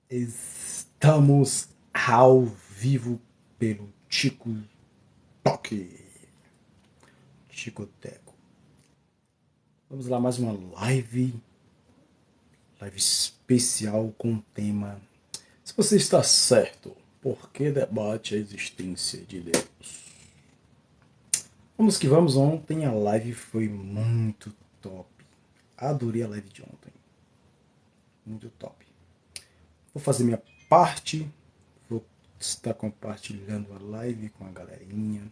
Estamos ao vivo pelo TikTok. Ticoteco. Vamos lá, mais uma live especial com o tema Se você está certo, por que debate a existência de Deus? Vamos que vamos, ontem a live foi muito top. Adorei a live de ontem. Muito top. Vou fazer minha parte, vou estar compartilhando a live com a galerinha.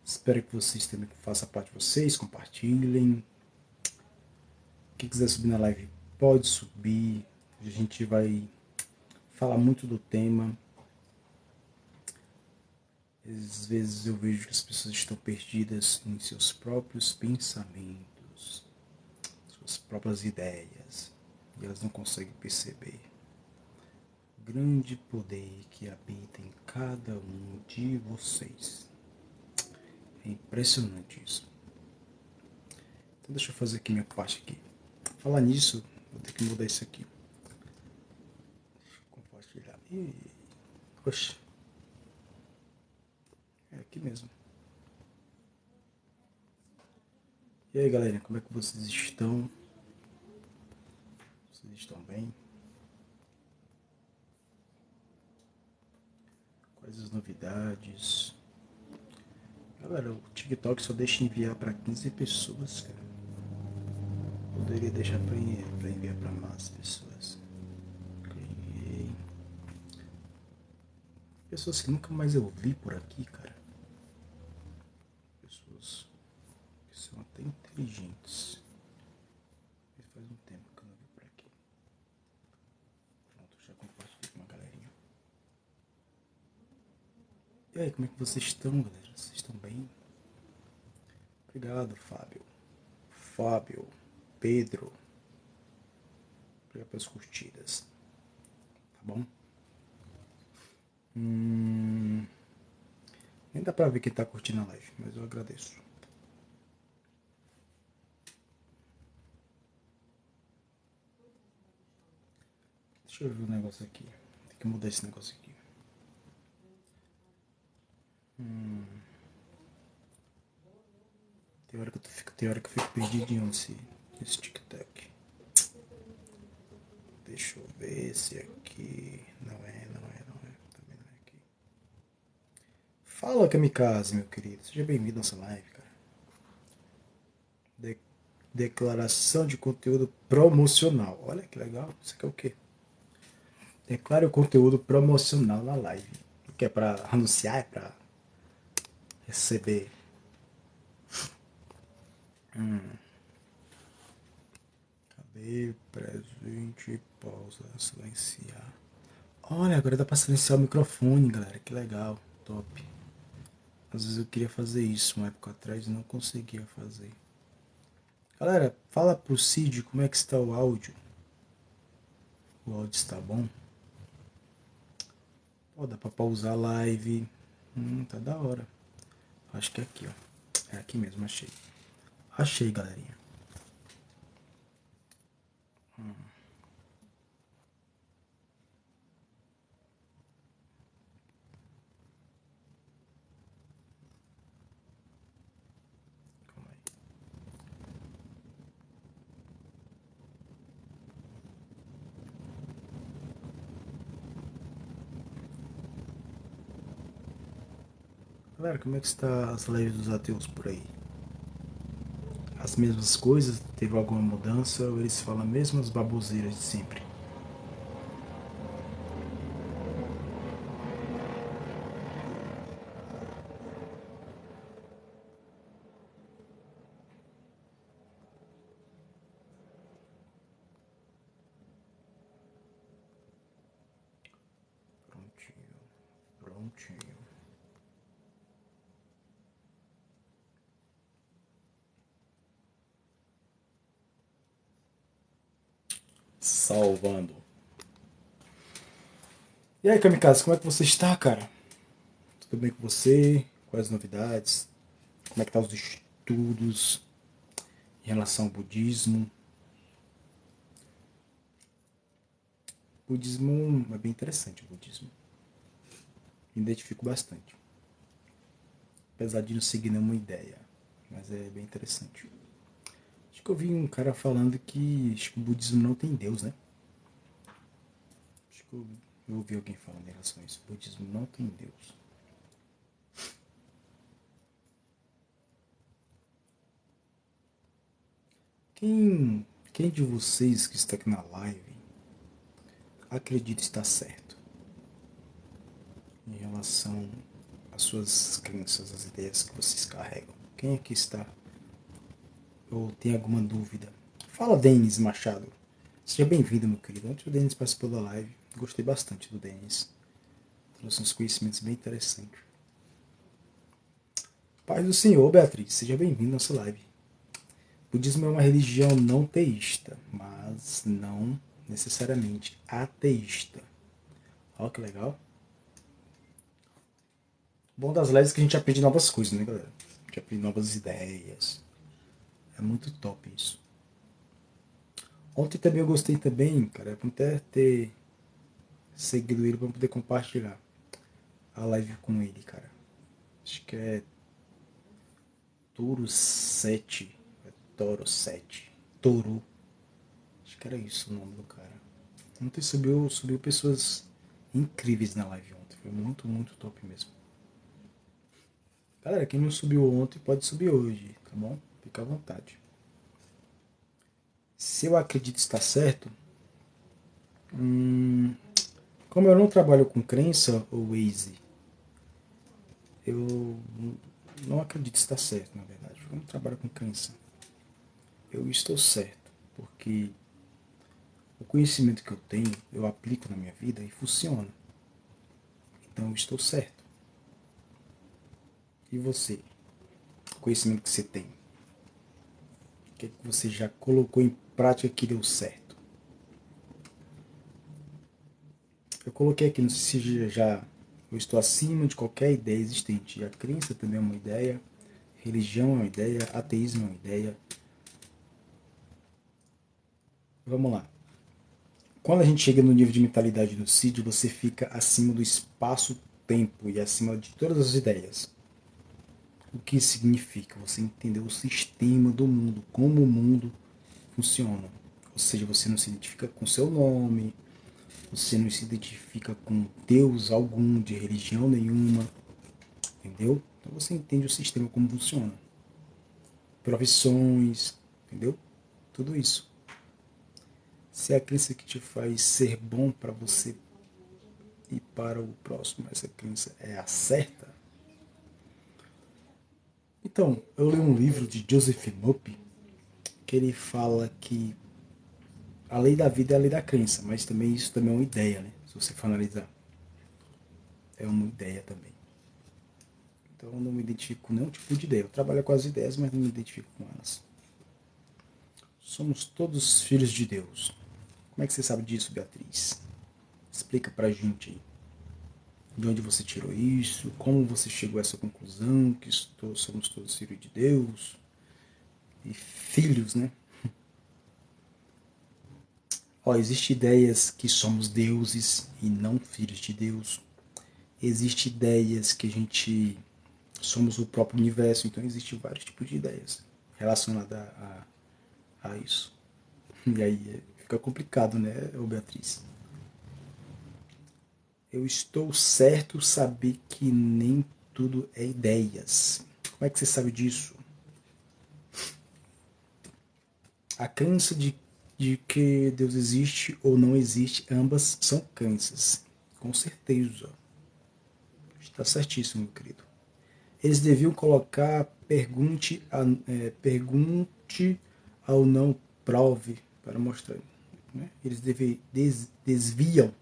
Espero que vocês também façam parte de vocês, compartilhem. Quem quiser subir na live pode subir. A gente vai falar muito do tema. Às vezes eu vejo que as pessoas estão perdidas em seus próprios pensamentos, suas próprias ideias, e elas não conseguem perceber o grande poder que habita em cada um de vocês. É impressionante isso. Então deixa eu fazer aqui minha parte aqui. Falar nisso, vou ter que mudar isso aqui. Compartilhar. Oxe, é aqui mesmo. E aí, galera, como é que vocês estão? Vocês estão bem? Quais as novidades? Galera, o TikTok só deixa enviar para 15 pessoas, cara. Poderia deixar para enviar para mais pessoas. Criei. Pessoas que nunca mais eu vi por aqui, cara. Pessoas que são até inteligentes. Faz um tempo que eu não vi por aqui. Pronto, já compartilhei com uma galerinha. E aí, como é que vocês estão, galera? Vocês estão bem? Obrigado, Fábio. Fábio, Pedro. Obrigado pelas curtidas. Tá bom? Nem dá pra ver quem tá curtindo a live, mas eu agradeço. Deixa eu ver um negócio aqui. Tem que mudar esse negócio aqui. Tem hora que eu fico perdidinho nesse TikTok. Deixa eu ver se aqui. Não é. Também não é aqui. Fala, Kamikaze, meu querido. Seja bem-vindo a nossa live, cara. Declaração de conteúdo promocional. Olha que legal. Isso aqui é o quê? Declare o conteúdo promocional na live. O que é pra anunciar? É pra receber. Cadê? Presente. Pausa. Silenciar. Olha, agora dá pra silenciar o microfone, galera. Que legal. Top. Às vezes eu queria fazer isso uma época atrás e não conseguia fazer. Galera, fala pro Cid como é que está o áudio. O áudio está bom? Ó, dá pra pausar a live. Tá da hora. Acho que é aqui, ó. É aqui mesmo, achei. Achei, galerinha. Calma aí. Galera, como é que está as lives dos ateus por aí? As mesmas coisas? Teve alguma mudança? Ou eles falam as mesmas baboseiras de sempre? Prontinho. Prontinho. Salvando. E aí, Kamikaze, como é que você está, cara? Tudo bem com você? Quais as novidades? Como é que tá os estudos em relação ao budismo? O budismo é bem interessante, o budismo. Me identifico bastante. Apesar de não seguir nenhuma ideia. Mas é bem interessante. Acho que eu vi um cara falando que acho que o budismo não tem Deus, né? Acho que eu ouvi alguém falando em relação a isso. O budismo não tem Deus. Quem de vocês que está aqui na live acredita estar certo em relação às suas crenças, às ideias que vocês carregam? Quem aqui está ou tem alguma dúvida? Fala, Denis Machado. Seja bem-vindo, meu querido. Ontem o Denis participou da live. Gostei bastante do Denis. Trouxe uns conhecimentos bem interessantes. Paz do Senhor, Beatriz. Seja bem-vindo à nossa live. O budismo é uma religião não teísta, mas não necessariamente ateísta. Olha que legal. O bom das lives é que a gente aprende novas coisas, né, galera? A gente aprende novas ideias. É muito top isso. Ontem também eu gostei também, cara, por até ter seguido ele para poder compartilhar a live com ele, cara. Acho que é Toro 7. É Toro 7. Toro. Acho que era isso o nome do cara. Ontem subiu pessoas incríveis na live ontem. Foi muito, muito top mesmo. Galera, quem não subiu ontem pode subir hoje, tá bom? Fica à vontade. Se eu acredito estar certo, como eu não trabalho com crença, ou Waze, eu não acredito estar certo, na verdade. Eu não trabalho com crença. Eu estou certo, porque o conhecimento que eu tenho, eu aplico na minha vida e funciona. Então eu estou certo. E você? O conhecimento que você tem? O que é que você já colocou em prática que deu certo? Eu coloquei aqui, não sei se já eu estou acima de qualquer ideia existente. E a crença também é uma ideia, religião é uma ideia, ateísmo é uma ideia. Vamos lá. Quando a gente chega no nível de mentalidade do CID, você fica acima do espaço-tempo e acima de todas as ideias. O que isso significa? Você entendeu o sistema do mundo, como o mundo funciona. Ou seja, você não se identifica com seu nome, você não se identifica com Deus algum, de religião nenhuma, entendeu? Então você entende o sistema como funciona. Profissões, entendeu? Tudo isso. Se é a crença que te faz ser bom para você e para o próximo, essa crença é a certa. Então, eu li um livro de Joseph Murphy que ele fala que a lei da vida é a lei da crença, mas também isso também é uma ideia, né? Se você for analisar, é uma ideia também. Então eu não me identifico com nenhum tipo de ideia. Eu trabalho com as ideias, mas não me identifico com elas. Somos todos filhos de Deus. Como é que você sabe disso, Beatriz? Explica pra gente aí. De onde você tirou isso? Como você chegou a essa conclusão? Que somos todos filhos de Deus? E filhos, né? Ó, existem ideias que somos deuses e não filhos de Deus. Existem ideias que a gente somos o próprio universo. Então existem vários tipos de ideias relacionadas a isso. E aí fica complicado, né, Beatriz? Eu estou certo saber que nem tudo é ideias. Como é que você sabe disso? A crença de que Deus existe ou não existe, ambas são crenças. Com certeza. Está certíssimo, meu querido. Eles deviam colocar pergunte ao não prove para mostrar. Né? Eles desviam.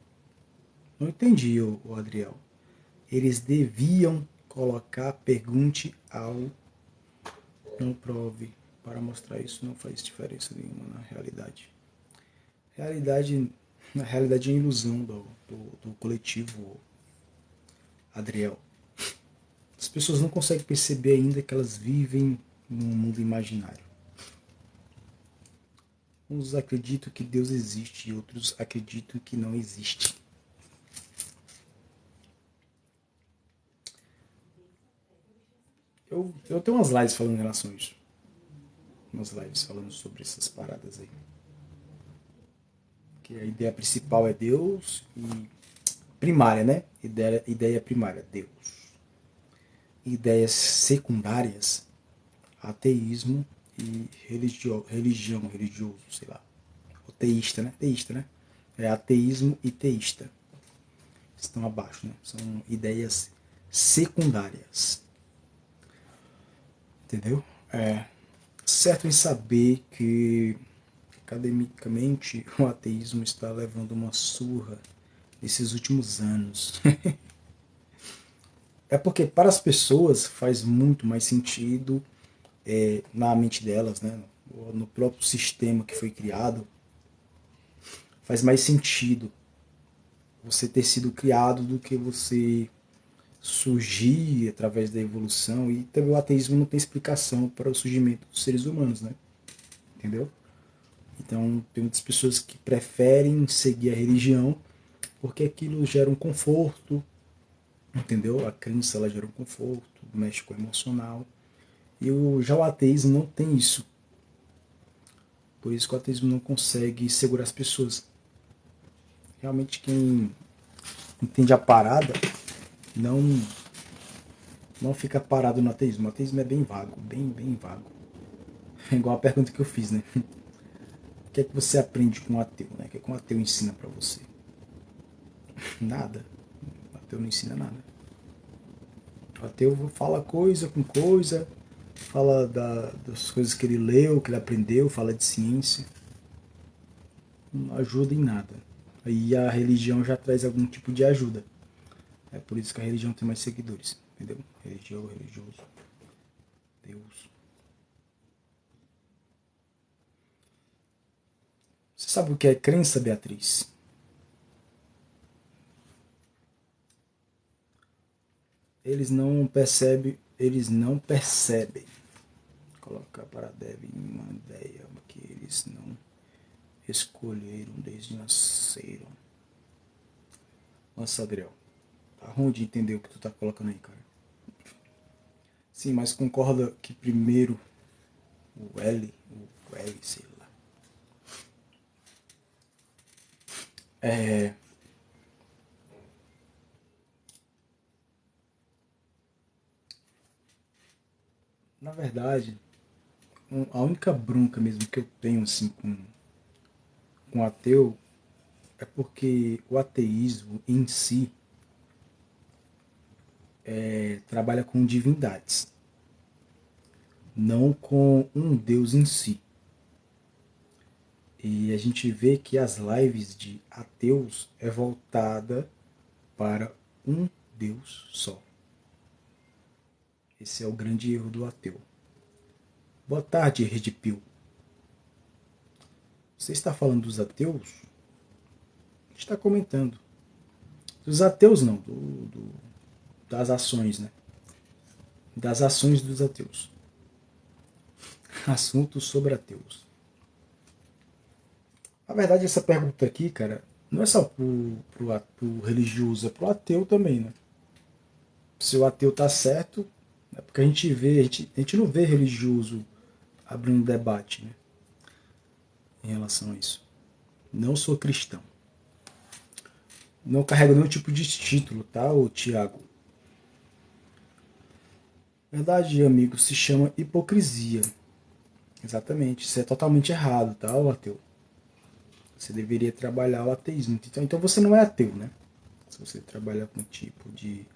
Não entendi, o Adriel. Eles deviam colocar pergunte ao não prove para mostrar. Isso não faz diferença nenhuma na realidade. Na realidade é ilusão do coletivo, Adriel. As pessoas não conseguem perceber ainda que elas vivem num mundo imaginário. Uns acreditam que Deus existe e outros acreditam que não existe. Eu tenho umas lives falando em relação a isso. Umas lives falando sobre essas paradas aí. Que a ideia principal é Deus e primária, né? Ideia primária, Deus. Ideias secundárias, ateísmo e religioso, sei lá. O teísta, né? Teísta, né? É ateísmo e teísta. Estão abaixo, né? São ideias secundárias. Entendeu? É certo em saber que academicamente o ateísmo está levando uma surra nesses últimos anos. É porque para as pessoas faz muito mais sentido na mente delas, né? No próprio sistema que foi criado, faz mais sentido você ter sido criado do que você surgir através da evolução. E também o ateísmo não tem explicação para o surgimento dos seres humanos, né? Entendeu? Então tem muitas pessoas que preferem seguir a religião porque aquilo gera um conforto, entendeu? A crença ela gera um conforto, mexe com o emocional. E já o ateísmo não tem isso. Por isso que o ateísmo não consegue segurar as pessoas. Realmente quem entende a parada não não fica parado no ateísmo. O ateísmo é bem vago, bem vago. É igual a pergunta que eu fiz, né? O que é que você aprende com o ateu, né? O que é que um ateu ensina pra você? Nada. O ateu não ensina nada. O ateu fala coisa com coisa, fala das coisas que ele leu, que ele aprendeu, fala de ciência. Não ajuda em nada. Aí a religião já traz algum tipo de ajuda. É por isso que a religião tem mais seguidores, entendeu? Religião, religioso, Deus. Você sabe o que é crença, Beatriz? Eles não percebem. Colocar para devem uma ideia que eles não escolheram desde nasceram. Nossa, Adriel, tá ruim de entender o que tu tá colocando aí, cara. Sim, mas concorda que primeiro o L, sei lá. É, na verdade, a única bronca mesmo que eu tenho assim com o ateu é porque o ateísmo em si trabalha com divindades, não com um Deus em si. E a gente vê que as lives de ateus é voltada para um Deus só. Esse é o grande erro do ateu. Boa tarde, Red Pill. Você está falando dos ateus? A gente está comentando. Dos ateus não, das ações, né? Das ações dos ateus. Assuntos sobre ateus. Na verdade, essa pergunta aqui, cara, não é só pro religioso, é pro ateu também, né? Se o ateu tá certo, é porque a gente não vê religioso abrindo debate, né, em relação a isso. Não sou cristão. Não carrego nenhum tipo de título, tá, ô Tiago? Verdade, amigo, se chama hipocrisia. Exatamente, isso é totalmente errado, tá, ô ateu? Você deveria trabalhar o ateísmo. Então você não é ateu, né? Se você trabalhar com um tipo de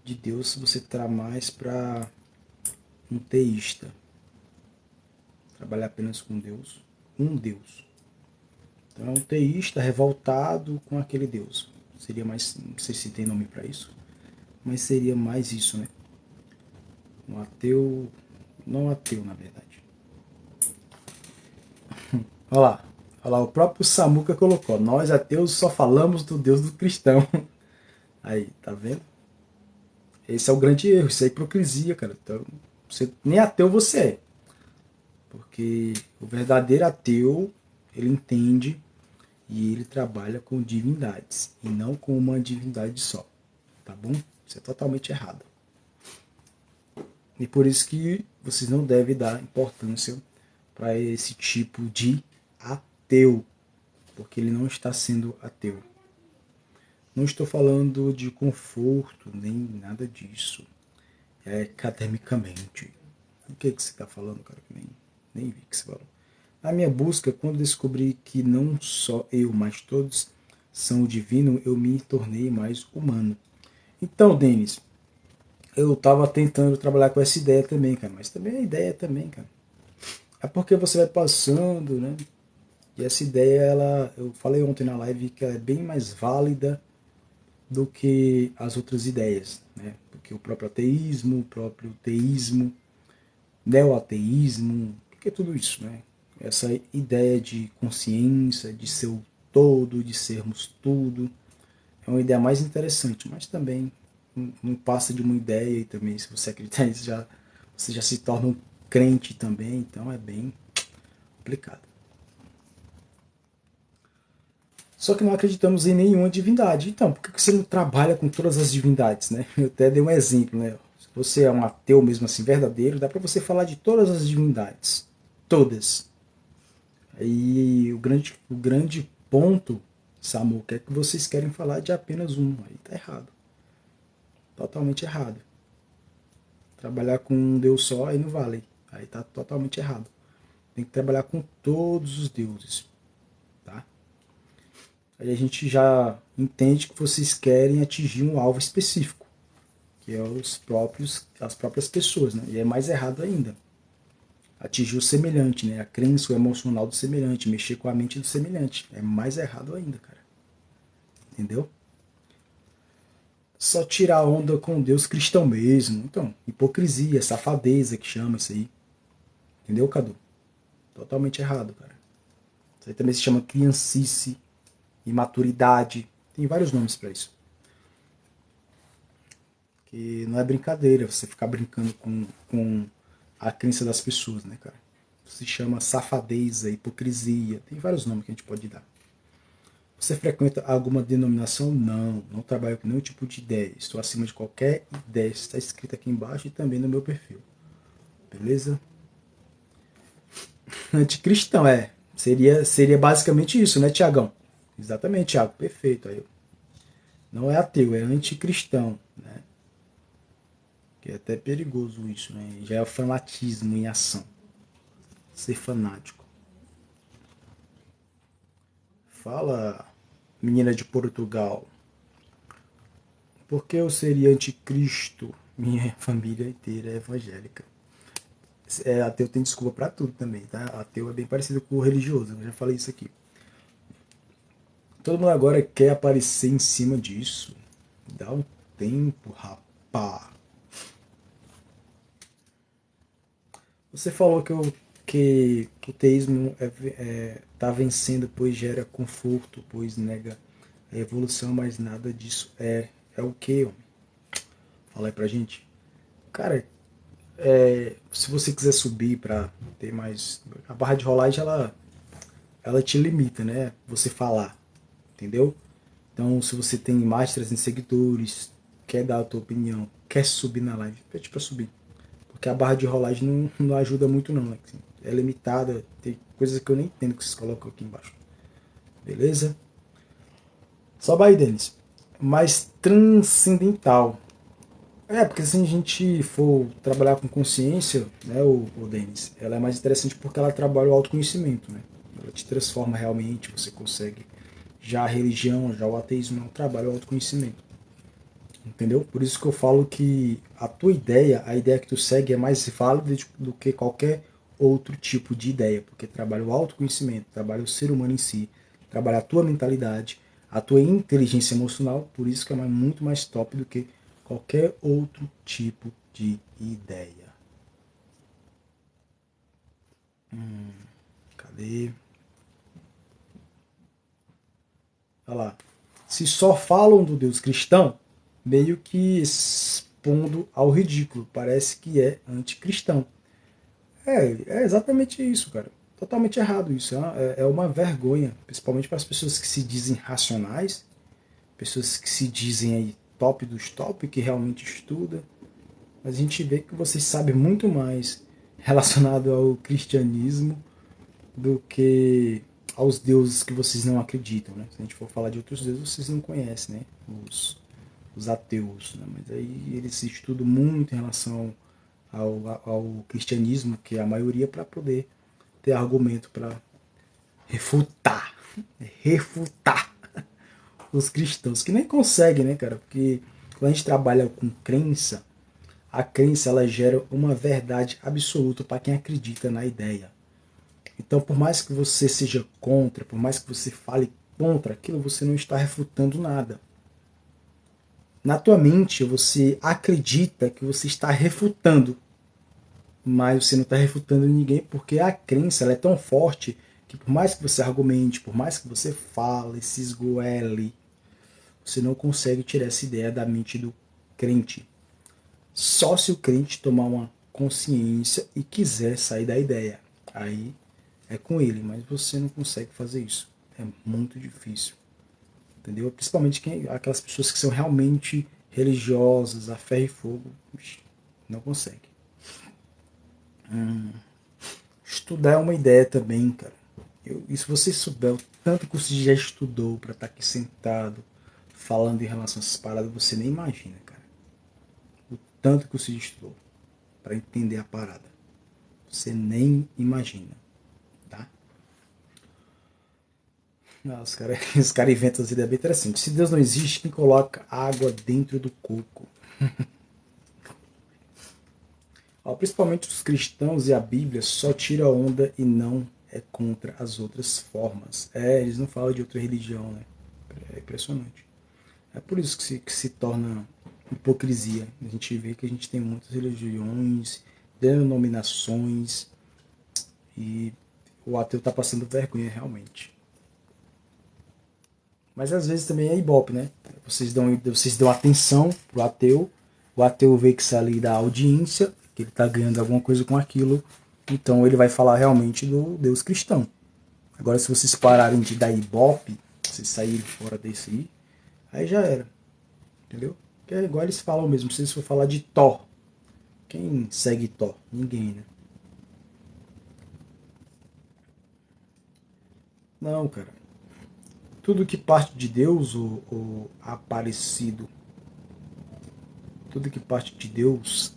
Deus, você tá mais para um teísta. Trabalhar apenas com Deus. Um Deus. Então é um teísta revoltado com aquele Deus. Seria mais. Não sei se tem nome para isso. Mas seria mais isso, né? Um ateu. Não ateu, na verdade. Olha lá. Olha lá, o próprio Samuca colocou. Nós ateus só falamos do Deus do cristão. Aí, tá vendo? Esse é o grande erro. Isso é hipocrisia, cara. Então, nem ateu você é. Porque o verdadeiro ateu, ele entende e ele trabalha com divindades e não com uma divindade só, tá bom? Isso é totalmente errado. E por isso que vocês não devem dar importância para esse tipo de ateu, porque ele não está sendo ateu. Não estou falando de conforto, nem nada disso. É academicamente. O que você está falando, cara? Nem vi que você falou. Na minha busca, quando descobri que não só eu, mas todos são o divino, eu me tornei mais humano. Então, Denis, eu estava tentando trabalhar com essa ideia também, cara. Mas também é ideia também, cara. É porque você vai passando, né? E essa ideia, eu falei ontem na live que ela é bem mais válida do que as outras ideias, né? Porque o próprio ateísmo, o próprio teísmo, neoateísmo, que é tudo isso, né? Essa ideia de consciência, de ser o todo, de sermos tudo, é uma ideia mais interessante, mas também não passa de uma ideia e também se você acreditar nisso você já se torna um crente também, então é bem complicado. Só que não acreditamos em nenhuma divindade. Então, por que você não trabalha com todas as divindades, né? Eu até dei um exemplo, né? Se você é um ateu mesmo assim verdadeiro, dá para você falar de todas as divindades, todas. Aí o grande ponto, Samu, é que vocês querem falar de apenas um. Aí tá errado, totalmente errado. Trabalhar com um Deus só aí não vale. Aí tá totalmente errado. Tem que trabalhar com todos os deuses, tá? Aí a gente já entende que vocês querem atingir um alvo específico, que é as próprias pessoas, né? E é mais errado ainda. Atingir o semelhante, né? A crença, o emocional do semelhante, mexer com a mente do semelhante. É mais errado ainda, cara. Entendeu? Só tirar onda com Deus cristão mesmo. Então, hipocrisia, safadeza que chama isso aí. Entendeu, Cadu? Totalmente errado, cara. Isso aí também se chama criancice, imaturidade. Tem vários nomes para isso. Que não é brincadeira você ficar brincando com a crença das pessoas, né, cara? Se chama safadeza, hipocrisia. Tem vários nomes que a gente pode dar. Você frequenta alguma denominação? Não, não trabalho com nenhum tipo de ideia. Estou acima de qualquer ideia. Está escrito aqui embaixo e também no meu perfil. Beleza? Anticristão, é. Seria basicamente isso, né, Tiagão? Exatamente, Tiago. Perfeito. Aí, não é ateu, é anticristão, né? Que é até perigoso isso, né? Já é o fanatismo em ação. Ser fanático. Fala, menina de Portugal. Por que eu seria anticristo? Minha família inteira é evangélica. Ateu tem desculpa pra tudo também, tá? Ateu é bem parecido com o religioso, eu já falei isso aqui. Todo mundo agora quer aparecer em cima disso. Dá um tempo, rapá. Você falou que o teísmo tá vencendo, pois gera conforto, pois nega a evolução, mas nada disso é o que, homem? Fala aí pra gente. Cara, se você quiser subir para ter mais. A barra de rolagem ela te limita, né? Você falar, entendeu? Então, se você tem mais de 300 seguidores, quer dar a tua opinião, quer subir na live, pede para subir. Porque a barra de rolagem não ajuda muito, não. Né? É limitada, tem coisas que eu nem entendo que vocês colocam aqui embaixo. Beleza? Sobe aí, Denis. Mais transcendental. Porque se a gente for trabalhar com consciência, né, o Denis, ela é mais interessante porque ela trabalha o autoconhecimento, né? Ela te transforma realmente, você consegue. Já a religião, já o ateísmo não trabalha o autoconhecimento. Entendeu? Por isso que eu falo que a tua ideia, a ideia que tu segue é mais válida do que qualquer outro tipo de ideia, porque trabalha o autoconhecimento, trabalha o ser humano em si, trabalha a tua mentalidade, a tua inteligência emocional, por isso que é muito mais top do que qualquer outro tipo de ideia. Cadê? Olha lá. Se só falam do Deus cristão, meio que expondo ao ridículo. Parece que é anticristão. É exatamente isso, cara. totalmente errado isso. É uma vergonha, principalmente para as pessoas que se dizem racionais, pessoas que se dizem aí top dos top, que realmente estuda. Mas a gente vê que vocês sabem muito mais relacionado ao cristianismo do que aos deuses que vocês não acreditam, né? Se a gente for falar de outros deuses, vocês não conhecem, né? Os ateus, né? Mas aí eles estudam muito em relação ao cristianismo, que é a maioria, para poder ter argumento para refutar, refutar os cristãos, que nem conseguem, né, cara? Porque quando a gente trabalha com crença, a crença ela gera uma verdade absoluta para quem acredita na ideia. Então, por mais que você seja contra, por mais que você fale contra aquilo, você não está refutando nada. Na tua mente, você acredita que você está refutando, mas você não está refutando ninguém porque a crença ela é tão forte que por mais que você argumente, por mais que você fale, se esgoele, você não consegue tirar essa ideia da mente do crente. Só se o crente tomar uma consciência e quiser sair da ideia. Aí é com ele, mas você não consegue fazer isso. É muito difícil. Entendeu? Principalmente aquelas pessoas que são realmente religiosas, a ferro e fogo, não consegue. Estudar é uma ideia também, cara. E se você souber o tanto que você já estudou para estar aqui sentado, falando em relação a essas paradas, você nem imagina, cara. O tanto que você estudou para entender a parada. Você nem imagina, tá? Não, os cara inventam as ideias bem interessantes. Se Deus não existe, quem coloca água dentro do coco? Ó, principalmente os cristãos e a Bíblia só tira onda e não é contra as outras formas. Eles não falam de outra religião, né? É impressionante. É por isso que se torna hipocrisia. A gente vê que a gente tem muitas religiões, denominações e o ateu está passando vergonha realmente. Mas às vezes também é ibope, né? Vocês dão atenção pro ateu, o ateu vê que sai ali da audiência, que ele está ganhando alguma coisa com aquilo, então ele vai falar realmente do Deus cristão. Agora, se vocês pararem de dar ibope, vocês saírem fora desse aí já era, entendeu? Que é igual eles falam mesmo, se eles for falar de Thor, quem segue Thor? Ninguém, né? Não, cara. Tudo que parte de Deus, o aparecido, tudo que parte de Deus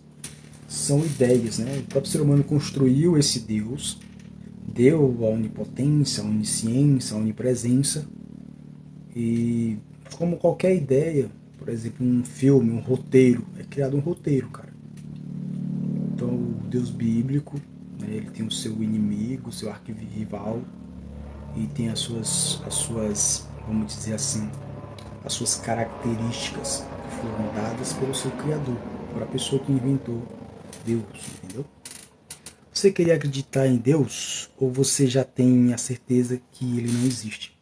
são ideias, né? O próprio ser humano construiu esse Deus, deu a onipotência, a onisciência, a onipresença, e como qualquer ideia, por exemplo, um filme, um roteiro, é criado um roteiro, cara. Então, o Deus bíblico, né, ele tem o seu inimigo, o seu arquirrival, e tem as suas, vamos dizer assim, as suas características que foram dadas pelo seu Criador, por a pessoa que inventou Deus, entendeu? Você queria acreditar em Deus ou você já tem a certeza que ele não existe?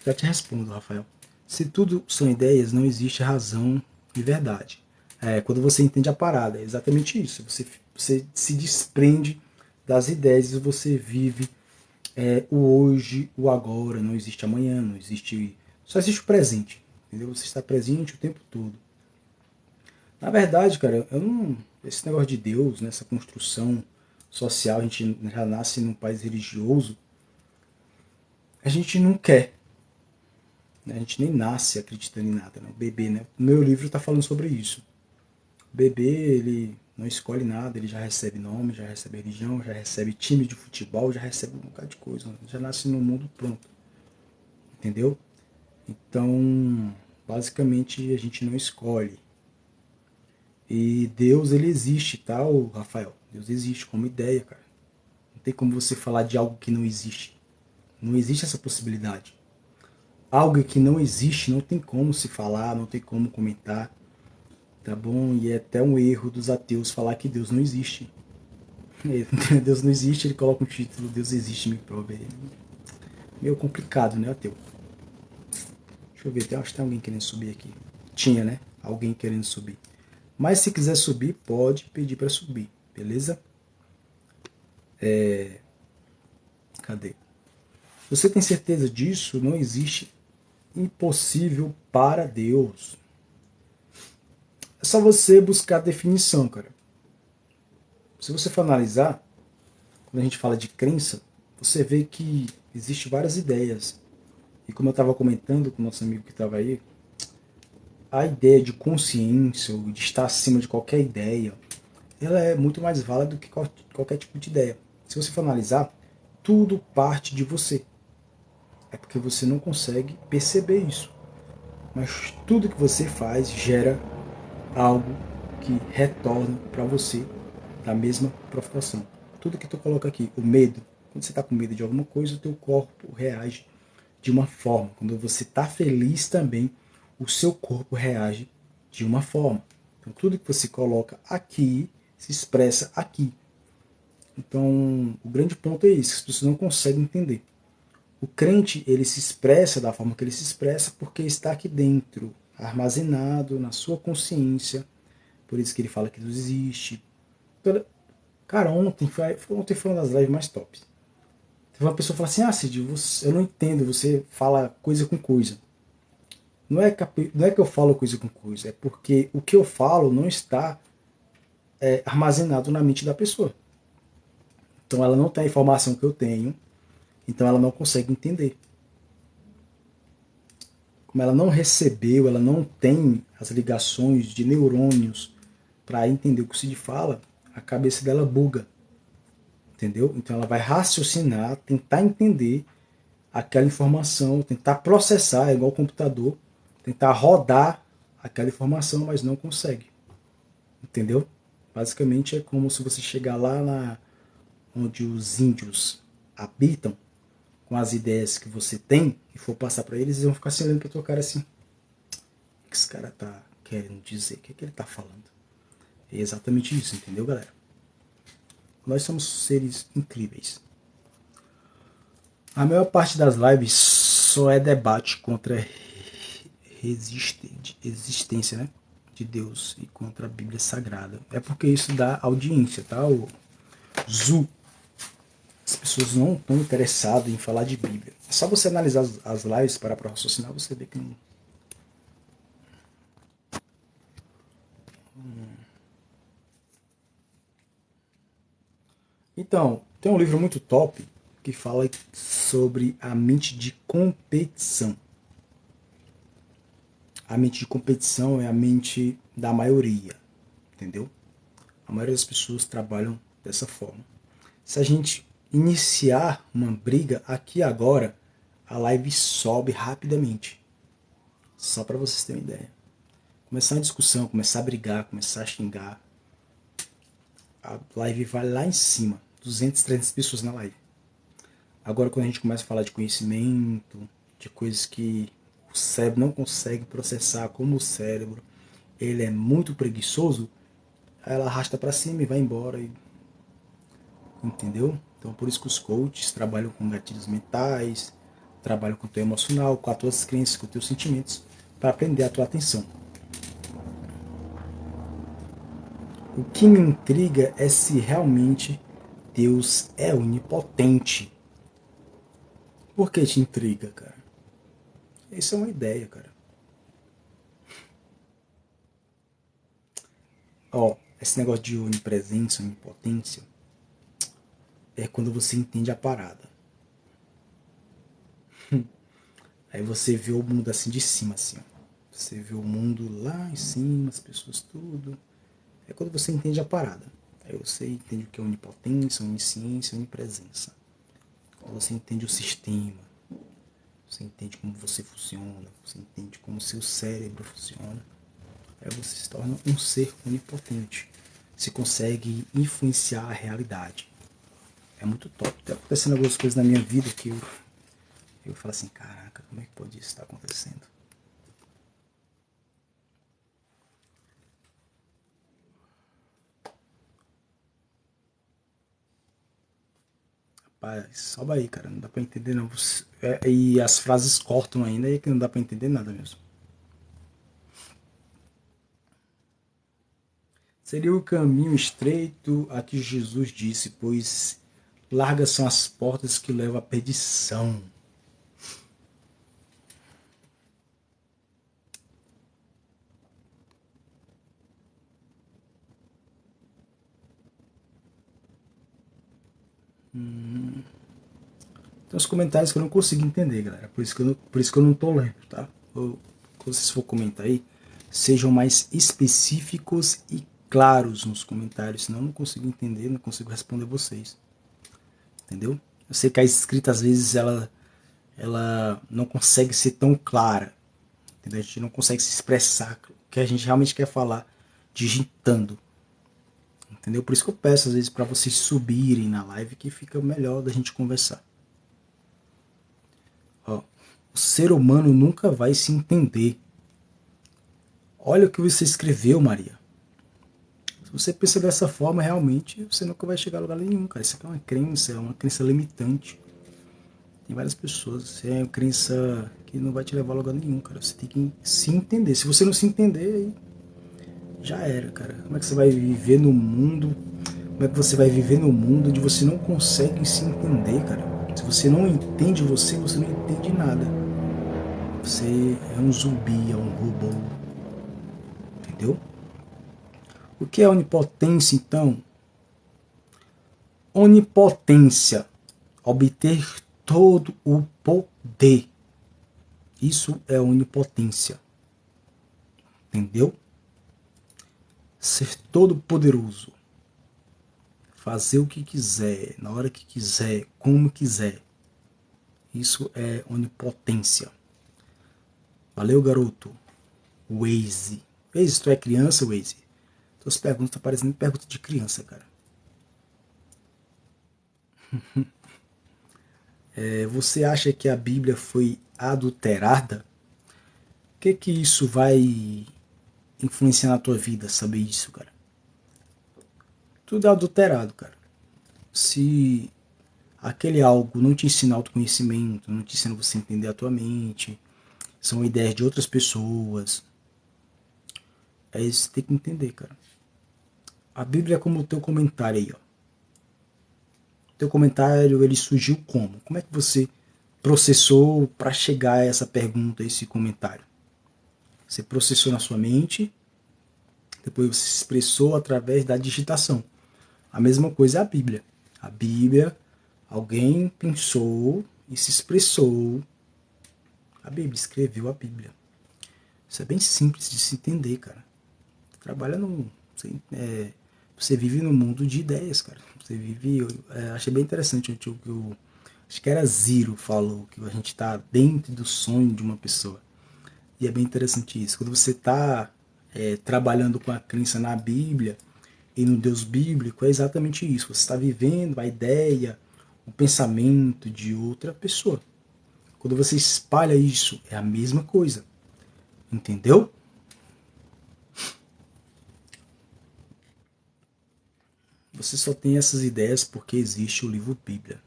Já te respondo, Rafael. Se tudo são ideias, não existe razão e verdade. Quando você entende a parada, é exatamente isso. Você se desprende das ideias e você vive o hoje, o agora. Não existe amanhã, não existe. Só existe o presente. Entendeu? Você está presente o tempo todo. Na verdade, cara, eu não. Esse negócio de Deus, nessa construção social, a gente já nasce num país religioso, a gente não quer. Né? A gente nem nasce acreditando em nada, né? O bebê, né? O meu livro está falando sobre isso. O bebê, ele não escolhe nada, ele já recebe nome, já recebe religião, já recebe time de futebol, já recebe um bocado de coisa. Né? Já nasce no mundo pronto. Entendeu? Então, basicamente, a gente não escolhe. E Deus, ele existe, tá, Rafael? Deus existe como ideia, cara. Não tem como você falar de algo que não existe. Não existe essa possibilidade. Algo que não existe não tem como se falar, não tem como comentar, tá bom? E é até um erro dos ateus falar que Deus não existe. Deus não existe, ele coloca um título, Deus existe, me prove. Meio complicado, né, ateu? Deixa eu ver, acho que tem alguém querendo subir aqui. Tinha, né? Alguém querendo subir. Mas se quiser subir, pode pedir para subir, beleza? Cadê? Você tem certeza disso? Não existe impossível para Deus. É só você buscar a definição, cara. Se você for analisar, quando a gente fala de crença, você vê que existe várias ideias. E como eu estava comentando com o nosso amigo que estava aí, a ideia de consciência ou de estar acima de qualquer ideia, ela é muito mais válida do que qualquer tipo de ideia. Se você for analisar, tudo parte de você. É porque você não consegue perceber isso. Mas tudo que você faz gera algo que retorna para você da mesma proporção. Tudo que tu coloca aqui, o medo, quando você está com medo de alguma coisa, o teu corpo reage de uma forma. Quando você está feliz também, o seu corpo reage de uma forma. Então tudo que você coloca aqui se expressa aqui. Então o grande ponto é isso, as pessoas não conseguem entender. O crente, ele se expressa da forma que ele se expressa porque está aqui dentro, armazenado na sua consciência. Por isso que ele fala que Deus existe. Cara, ontem foi uma das lives mais tops. Teve uma pessoa que fala assim, Cid, eu não entendo, você fala coisa com coisa. Não é que eu falo coisa com coisa, é porque o que eu falo não está armazenado na mente da pessoa. Então ela não tem a informação que eu tenho, então ela não consegue entender. Como ela não recebeu, ela não tem as ligações de neurônios para entender o que se fala, a cabeça dela buga. Entendeu? Então ela vai raciocinar, tentar entender aquela informação, tentar processar, é igual ao computador, tentar rodar aquela informação, mas não consegue. Entendeu? Basicamente é como se você chegar lá onde os índios habitam, com as ideias que você tem, e for passar para eles, eles vão ficar se olhando para tua cara assim. O que esse cara tá querendo dizer? O que, é que ele tá falando? É exatamente isso, entendeu, galera? Nós somos seres incríveis. A maior parte das lives só é debate contra existência, né, de Deus e contra a Bíblia Sagrada. É porque isso dá audiência, tá? O Zu. As pessoas não estão interessadas em falar de Bíblia. É só você analisar as lives para raciocinar, você vê que não. Então, tem um livro muito top que fala sobre a mente de competição. A mente de competição é a mente da maioria, entendeu? A maioria das pessoas trabalham dessa forma. Se a gente iniciar uma briga aqui agora, a live sobe rapidamente. Só para vocês terem uma ideia. Começar uma discussão, começar a brigar, começar a xingar, a live vai lá em cima. 200, 300 pessoas na live. Agora, quando a gente começa a falar de conhecimento, de coisas que o cérebro não consegue processar, como o cérebro, ele é muito preguiçoso, ela arrasta para cima e vai embora. Entendeu? Então, por isso que os coaches trabalham com gatilhos mentais, trabalham com o teu emocional, com as tuas crenças, com os teus sentimentos, para aprender a tua atenção. O que me intriga é se realmente Deus é onipotente. Por que te intriga, cara? Isso é uma ideia, cara. Ó, esse negócio de onipresença, onipotência, é quando você entende a parada. Aí você vê o mundo assim de cima, assim, ó. Você vê o mundo lá em cima, as pessoas tudo. É quando você entende a parada. Aí você entende o que é onipotência, onisciência, onipresença. Quando você entende o sistema, você entende como você funciona, você entende como o seu cérebro funciona, aí você se torna um ser onipotente. Você consegue influenciar a realidade. É muito top. Está acontecendo algumas coisas na minha vida que eu falo assim, caraca, como é que pode isso estar acontecendo? Rapaz, sobe aí, cara, não dá pra entender não. E as frases cortam ainda e que não dá pra entender nada mesmo. Seria o caminho estreito a que Jesus disse, pois Largas são as portas que levam à perdição. Tem uns comentários que eu não consigo entender, galera. Por isso que eu não tô lendo, tá? Quando vocês for comentar aí, sejam mais específicos e claros nos comentários, senão eu não consigo entender, não consigo responder vocês. Entendeu? Eu sei que a escrita, às vezes, ela não consegue ser tão clara. Entendeu? A gente não consegue se expressar o que a gente realmente quer falar digitando. Entendeu? Por isso que eu peço, às vezes, para vocês subirem na live, que fica melhor da gente conversar. Ó, o ser humano nunca vai se entender. Olha o que você escreveu, Maria. Se você pensa dessa forma, realmente, você nunca vai chegar a lugar nenhum, cara. Isso aqui é uma crença limitante. Tem várias pessoas, isso é uma crença que não vai te levar a lugar nenhum, cara. Você tem que se entender. Se você não se entender, aí já era, cara. Como é que você vai viver no mundo? Como é que você vai viver no mundo onde você não consegue se entender, cara? Se você não entende você não entende nada. Você é um zumbi, é um robô. Entendeu? O que é onipotência, então? Onipotência. Obter todo o poder. Isso é onipotência. Entendeu? Ser todo poderoso. Fazer o que quiser, na hora que quiser, como quiser. Isso é onipotência. Valeu, garoto. Waze. Waze, tu é criança, Waze? Tuas perguntas estão parecendo pergunta de criança, cara. Você acha que a Bíblia foi adulterada? O que isso vai influenciar na tua vida, saber isso, cara? Tudo é adulterado, cara. Se aquele algo não te ensina autoconhecimento, não te ensina você a entender a tua mente, são ideias de outras pessoas, é isso que você tem que entender, cara. A Bíblia é como o teu comentário aí, ó. O teu comentário, ele surgiu como? Como é que você processou para chegar a essa pergunta, a esse comentário? Você processou na sua mente, depois você se expressou através da digitação. A mesma coisa é a Bíblia. A Bíblia, alguém pensou e se expressou. A Bíblia, escreveu a Bíblia. Isso é bem simples de se entender, cara. Trabalha no... Você vive no mundo de ideias, cara. Você vive... achei bem interessante o acho que era Ziro falou, que a gente está dentro do sonho de uma pessoa. E é bem interessante isso. Quando você está trabalhando com a crença na Bíblia e no Deus bíblico, é exatamente isso. Você está vivendo a ideia, o pensamento de outra pessoa. Quando você espalha isso, é a mesma coisa. Entendeu? Você só tem essas ideias porque existe o livro Bíblia.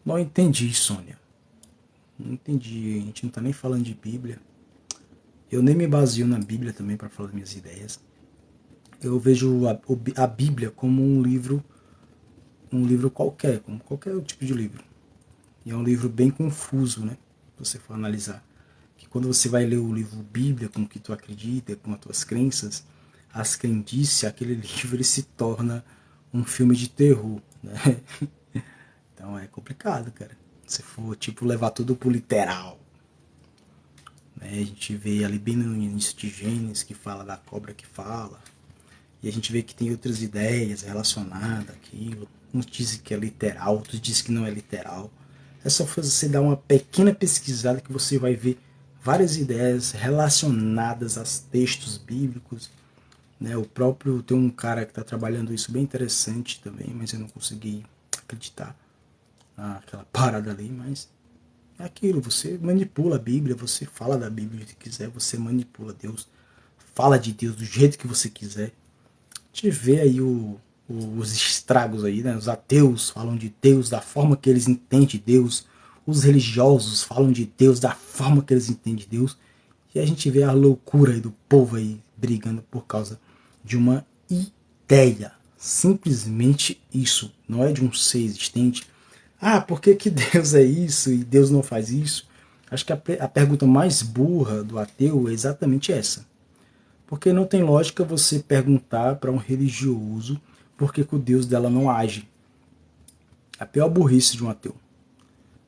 Não entendi, Sônia. Não entendi. A gente não está nem falando de Bíblia. Eu nem me baseio na Bíblia também para falar minhas ideias. Eu vejo a Bíblia como um livro qualquer, como qualquer tipo de livro. E é um livro bem confuso, né? Se você for analisar. Que quando você vai ler o livro Bíblia, com o que tu acredita, com as tuas crenças, as crendices, aquele livro ele se torna um filme de terror, né? Então é complicado, cara. Se for, tipo, levar tudo pro literal. Né? A gente vê ali bem no início de Gênesis que fala da cobra que fala. E a gente vê que tem outras ideias relacionadas àquilo. Uns dizem que é literal, outros dizem que não é literal. É só você dar uma pequena pesquisada que você vai ver várias ideias relacionadas aos textos bíblicos. Né? O próprio, tem um cara que está trabalhando isso bem interessante também, mas eu não consegui acreditar naquela parada ali, mas é aquilo, você manipula a Bíblia, você fala da Bíblia se quiser, você manipula Deus, fala de Deus do jeito que você quiser. A gente vê aí os estragos aí, né? Os ateus falam de Deus da forma que eles entendem Deus, os religiosos falam de Deus da forma que eles entendem Deus, e a gente vê a loucura aí do povo aí brigando por causa de uma ideia. Simplesmente isso. Não é de um ser existente. Ah, por que, que Deus é isso e Deus não faz isso? Acho que a pergunta mais burra do ateu é exatamente essa. Porque não tem lógica você perguntar para um religioso por que, que o Deus dela não age. A pior burrice de um ateu.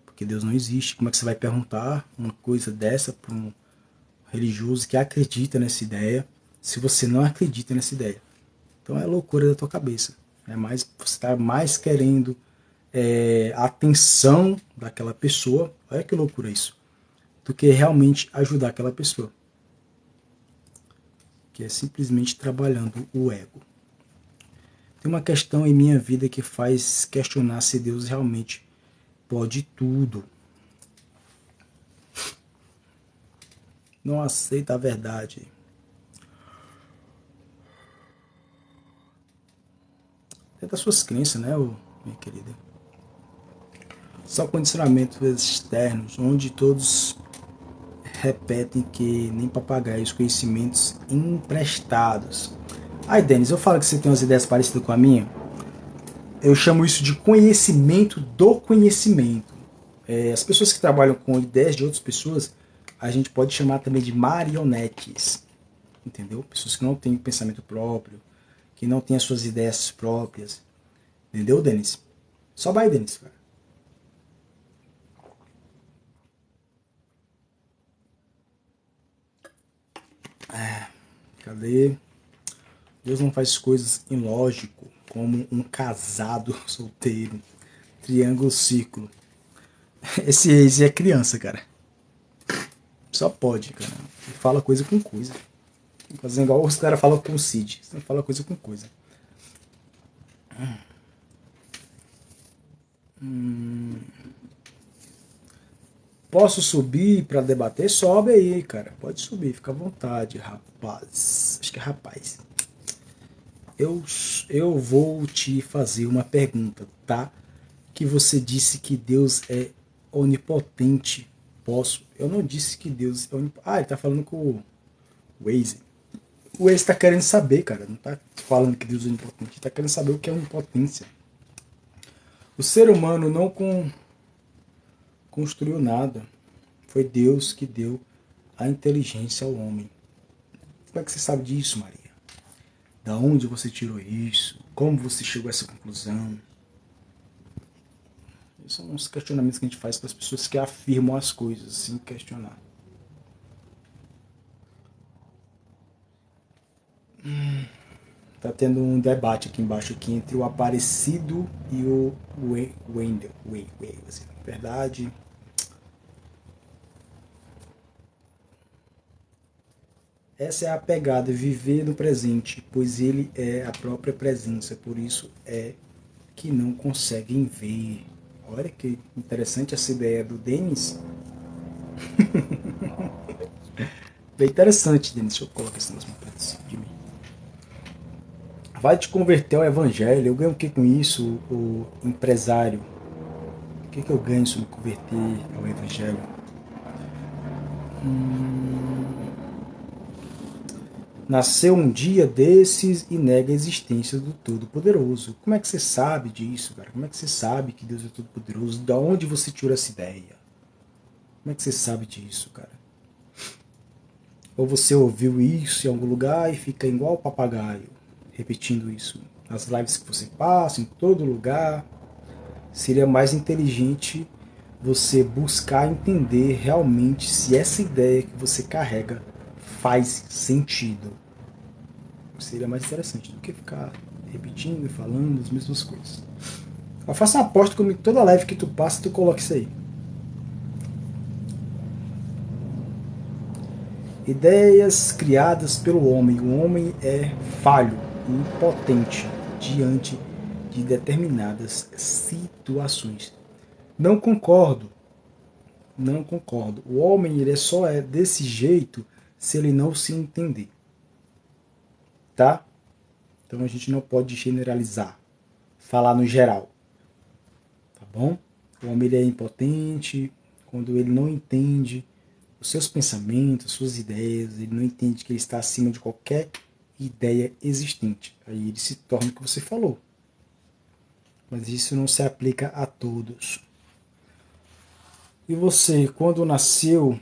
Porque Deus não existe. Como é que você vai perguntar uma coisa dessa para um religioso que acredita nessa ideia se você não acredita nessa ideia? Então é loucura da tua cabeça. É mais, você está mais querendo a atenção daquela pessoa, olha que loucura isso, do que realmente ajudar aquela pessoa. Que é simplesmente trabalhando o ego. Tem uma questão em minha vida que faz questionar se Deus realmente pode tudo. Não aceita a verdade. É das suas crenças, né, minha querida? São condicionamentos externos, onde todos repetem que nem papagaios, conhecimentos emprestados. Aí, Denis, eu falo que você tem umas ideias parecidas com a minha. Eu chamo isso de conhecimento do conhecimento. As pessoas que trabalham com ideias de outras pessoas, a gente pode chamar também de marionetes. Entendeu? Pessoas que não têm pensamento próprio, que não têm as suas ideias próprias. Entendeu, Denis? Só vai, Denis, cara. Cadê? Deus não faz coisas ilógico, como um casado solteiro. Triângulo, círculo. Esse é criança, cara. Só pode, cara. Ele fala coisa com coisa. Fazendo igual os caras falam com o Cid. Você fala coisa com coisa. Posso subir para debater? Sobe aí, cara. Pode subir, fica à vontade, rapaz. Acho que é rapaz. Eu, eu vou te fazer uma pergunta, tá? Que você disse que Deus é onipotente. Posso? Eu não disse que Deus é onipotente. Ah, ele tá falando com o Waze. O Waze tá querendo saber, cara. Não tá falando que Deus é onipotente. Ele tá querendo saber o que é onipotência. O ser humano não construiu nada. Foi Deus que deu a inteligência ao homem. Como é que você sabe disso, Maria? Da onde você tirou isso? Como você chegou a essa conclusão? Esses são uns questionamentos que a gente faz para as pessoas que afirmam as coisas sem questionar. Tá tendo um debate aqui embaixo aqui entre o Aparecido e o Wendell. Assim, na verdade, essa é a pegada, viver no presente, pois ele é a própria presença, por isso é que não conseguem ver. Olha que interessante essa ideia do Denis. Bem interessante, Denis. Deixa eu colocar esse negócio perto de mim. Vai te converter ao evangelho. Eu ganho o que com isso, o empresário? O que eu ganho se me converter ao evangelho? Nasceu um dia desses e nega a existência do Todo-Poderoso. Como é que você sabe disso, cara? Como é que você sabe que Deus é Todo-Poderoso? Da onde você tirou essa ideia? Como é que você sabe disso, cara? Ou você ouviu isso em algum lugar e fica igual papagaio, repetindo isso nas lives que você passa, em todo lugar? Seria mais inteligente você buscar entender realmente se essa ideia que você carrega faz sentido. Seria mais interessante do que ficar repetindo e falando as mesmas coisas. Eu faço uma aposta comigo, toda live que tu passa, tu coloca isso aí. Ideias criadas pelo homem. O homem é falho e impotente diante de determinadas situações. Não concordo. Não concordo. O homem ele só é desse jeito se ele não se entender. Tá? Então a gente não pode generalizar. Falar no geral. Tá bom? O homem ele é impotente quando ele não entende os seus pensamentos, suas ideias, ele não entende que ele está acima de qualquer ideia existente. Aí ele se torna o que você falou. Mas isso não se aplica a todos. E você, quando nasceu,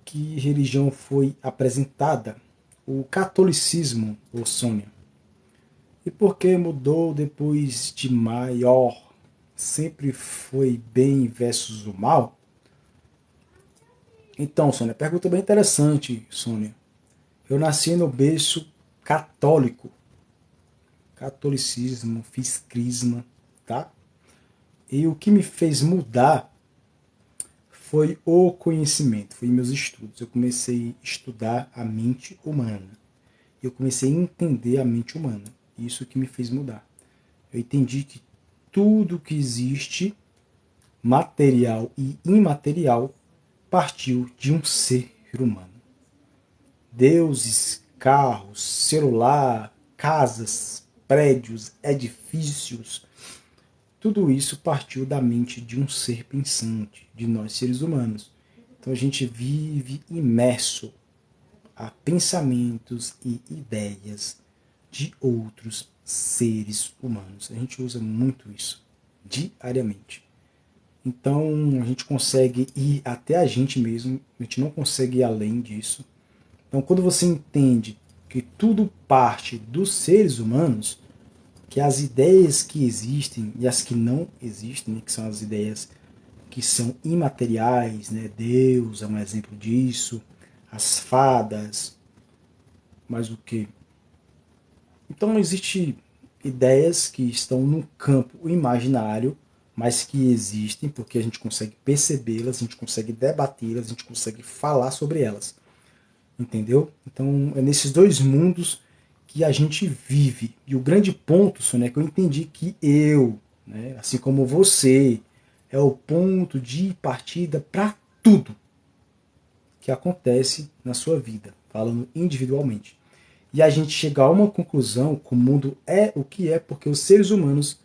que religião foi apresentada? O catolicismo, ô Sônia. E por que mudou depois de maior? Sempre foi bem versus o mal? Então, Sônia, pergunta bem interessante, Sônia. Eu nasci no berço católico. Catolicismo, fiz crisma, tá? E o que me fez mudar foi o conhecimento, foi meus estudos. Eu comecei a estudar a mente humana. Eu comecei a entender a mente humana. Isso que me fez mudar. Eu entendi que tudo que existe, material e imaterial, partiu de um ser humano. Deuses, carros, celular, casas, prédios, edifícios, tudo isso partiu da mente de um ser pensante, de nós seres humanos. Então a gente vive imerso a pensamentos e ideias de outros seres humanos. A gente usa muito isso diariamente. Então a gente consegue ir até a gente mesmo, a gente não consegue ir além disso. Então quando você entende que tudo parte dos seres humanos, que as ideias que existem e as que não existem, né, que são as ideias que são imateriais, né? Deus é um exemplo disso, as fadas, mas o que? Então existem ideias que estão no campo imaginário, mas que existem porque a gente consegue percebê-las, a gente consegue debatê-las, a gente consegue falar sobre elas. Entendeu? Então é nesses dois mundos que a gente vive. E o grande ponto, Sônia, é que eu entendi que eu, né, assim como você, é o ponto de partida para tudo que acontece na sua vida, falando individualmente. E a gente chega a uma conclusão que o mundo é o que é porque os seres humanos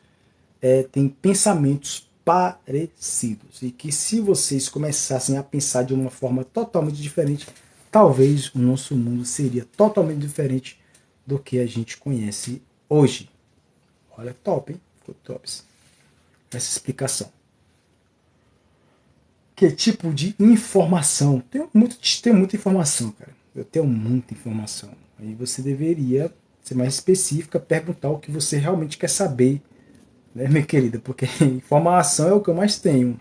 têm pensamentos parecidos. E que se vocês começassem a pensar de uma forma totalmente diferente, talvez o nosso mundo seria totalmente diferente do que a gente conhece hoje. Olha, top, hein? Ficou top essa explicação. Que tipo de informação? Tenho muita informação, cara. Eu tenho muita informação. Aí você deveria ser mais específica, perguntar o que você realmente quer saber, né, minha querida? Porque informação é o que eu mais tenho.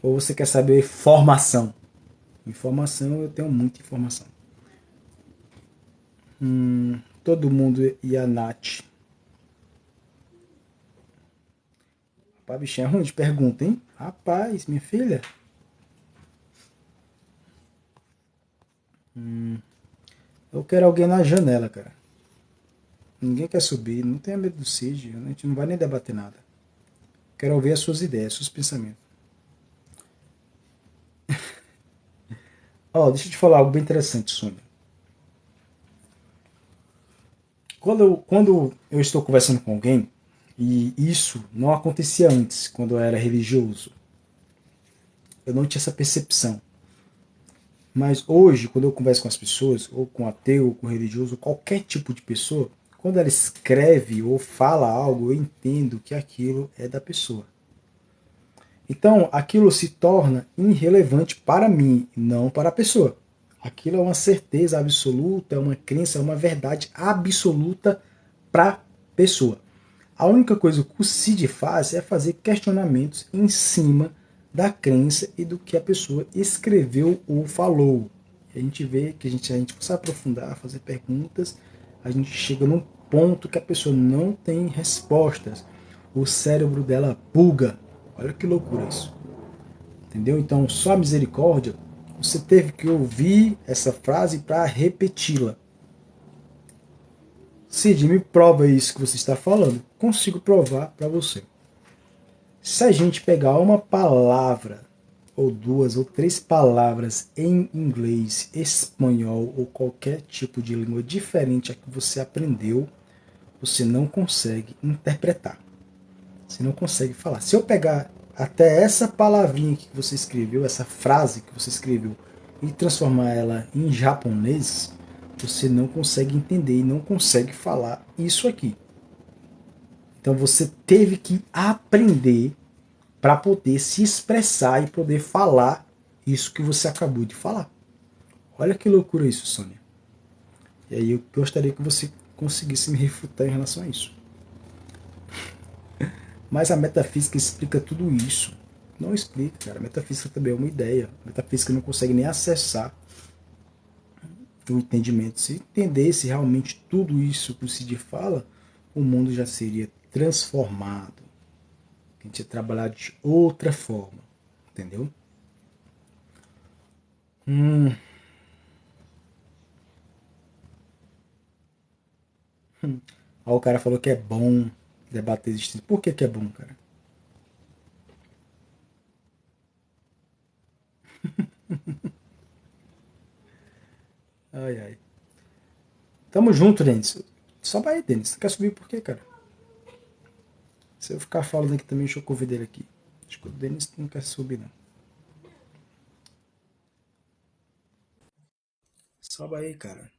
Ou você quer saber formação? Informação, eu tenho muita informação. Todo mundo e a Nath. Rapaz, bichinho é ruim de pergunta, hein? Rapaz, minha filha. Eu quero alguém na janela, cara. Ninguém quer subir, não tenha medo do Cid, a gente não vai nem debater nada. Quero ouvir as suas ideias, seus pensamentos. Ó, deixa eu te falar algo bem interessante, Sônia. Quando eu estou conversando com alguém, e isso não acontecia antes, quando eu era religioso, eu não tinha essa percepção. Mas hoje, quando eu converso com as pessoas, ou com ateu, ou com religioso, ou qualquer tipo de pessoa, quando ela escreve ou fala algo, eu entendo que aquilo é da pessoa. Então, aquilo se torna irrelevante para mim, não para a pessoa. Aquilo é uma certeza absoluta, é uma crença, é uma verdade absoluta para a pessoa. A única coisa que o Cid faz é fazer questionamentos em cima da crença e do que a pessoa escreveu ou falou. E a gente vê que a gente precisa aprofundar, fazer perguntas, a gente chega num ponto que a pessoa não tem respostas. O cérebro dela buga. Olha que loucura isso. Entendeu? Então, só misericórdia, você teve que ouvir essa frase para repeti-la. Cid, me prova isso que você está falando. Consigo provar para você. Se a gente pegar uma palavra, ou duas, ou três palavras em inglês, espanhol ou qualquer tipo de língua diferente a que você aprendeu, você não consegue interpretar. Você não consegue falar. Se eu pegar até essa palavrinha que você escreveu, essa frase que você escreveu, e transformar ela em japonês, você não consegue entender e não consegue falar isso aqui. Então você teve que aprender para poder se expressar e poder falar isso que você acabou de falar. Olha que loucura isso, Sônia. E aí eu gostaria que você conseguisse me refutar em relação a isso. Mas a metafísica explica tudo isso. Não explica, cara. A metafísica também é uma ideia. A metafísica não consegue nem acessar o entendimento. Se entendesse realmente tudo isso que o Cid fala, o mundo já seria transformado. A gente ia trabalhar de outra forma. Entendeu? Aí o cara falou que é bom debater existência. Por que é bom, cara? Ai, ai. Tamo junto, Denis. Sobe aí, Denis. Você quer subir por quê, cara? Se eu ficar falando aqui também, deixa eu convidar ele aqui. Acho que o Denis não quer subir, não. Sobe aí, cara.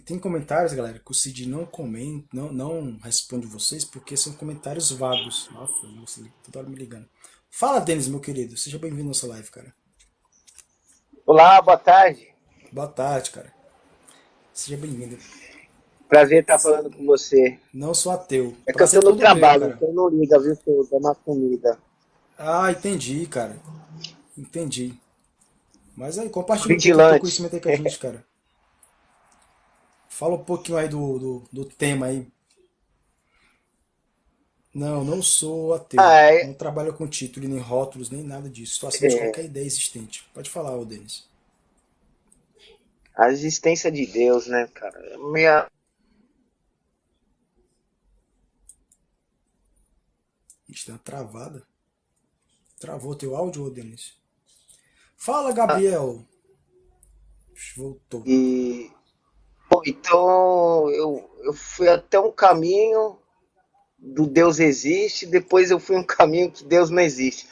Tem comentários, galera, que o Cid não comenta, não responde vocês, porque são comentários vagos. Nossa, você toda hora me ligando. Fala, Denis, meu querido. Seja bem-vindo à nossa live, cara. Olá, boa tarde. Boa tarde, cara. Seja bem-vindo. Prazer estar falando com você. Não sou ateu. É que eu Prazer tô é no todo meu, trabalho, cara. então não liga, viu, se eu der uma comida. Ah, entendi, cara. Entendi. Mas aí, compartilha um pouquinho do teu Vigilante. conhecimento aí com a gente, cara. Fala um pouquinho aí do tema aí. Não, não sou ateu. Ah, Não trabalho com título, nem rótulos, nem nada disso. Estou acima de é, qualquer ideia existente. Pode falar, ô Denis. a existência de Deus, né, cara? Está uma travada. Travou teu áudio, ô Denis? Fala, Ah, Gabriel. Voltou. e, bom, então eu fui até um caminho do Deus existe, depois eu fui um caminho que Deus não existe.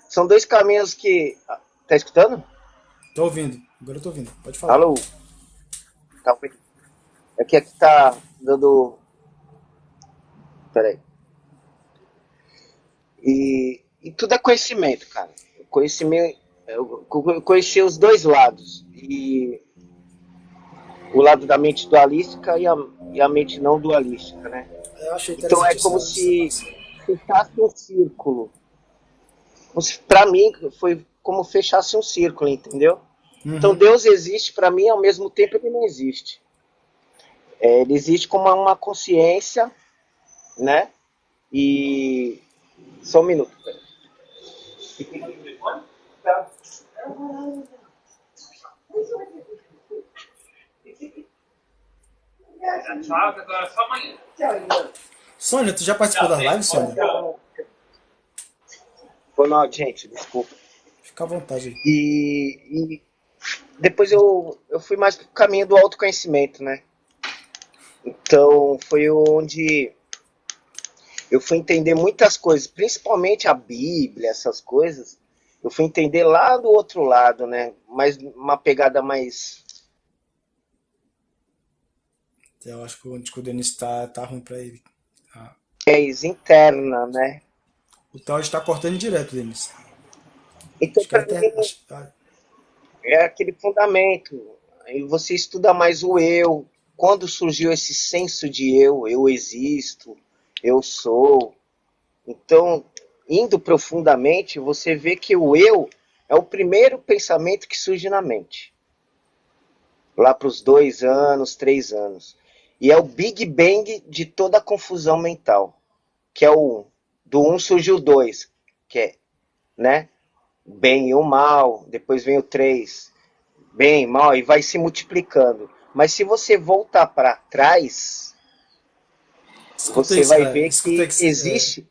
São dois caminhos que. Tá escutando? Tô ouvindo. Agora eu tô ouvindo. Pode falar. Alô? Tá ouvindo? É que aqui tá dando. Peraí. E tudo é conhecimento, cara. Conhecimento, eu conheci os dois lados. E o lado da mente dualística e a mente não dualística, né? Eu achei Então é interessante como essa se base. fechasse um círculo. Para mim, foi como fechasse um círculo, entendeu? Então Uhum. Deus existe para mim, ao mesmo tempo ele não existe. Ele existe como uma consciência, né? E. Só um minuto. Pera. Sônia, tu já participou das lives, Sônia? Foi mal, gente, desculpa. Fica à vontade aí. E depois eu fui mais pro caminho do autoconhecimento, né? Então foi onde eu fui entender muitas coisas, principalmente a Bíblia, essas coisas. Eu fui entender lá do outro lado, né? Mais uma pegada mais Eu acho que o Denis tá ruim pra ele. Ah, interna, né? o tal está cortando direto, Denis. Então Acho que é a para mim internet. é aquele fundamento. Aí você estuda mais o eu. Quando surgiu esse senso de eu existo, eu sou. Então, indo profundamente, você vê que o eu é o primeiro pensamento que surge na mente. Lá para os 2 anos, 3 anos. E é o Big Bang de toda a confusão mental. Que é o do um surgiu o 2, que é, né? Bem e o mal, depois vem o 3, bem, mal, e vai se multiplicando. Mas se você voltar para trás, Escuta você isso, vai galera. ver Escuta que isso. existe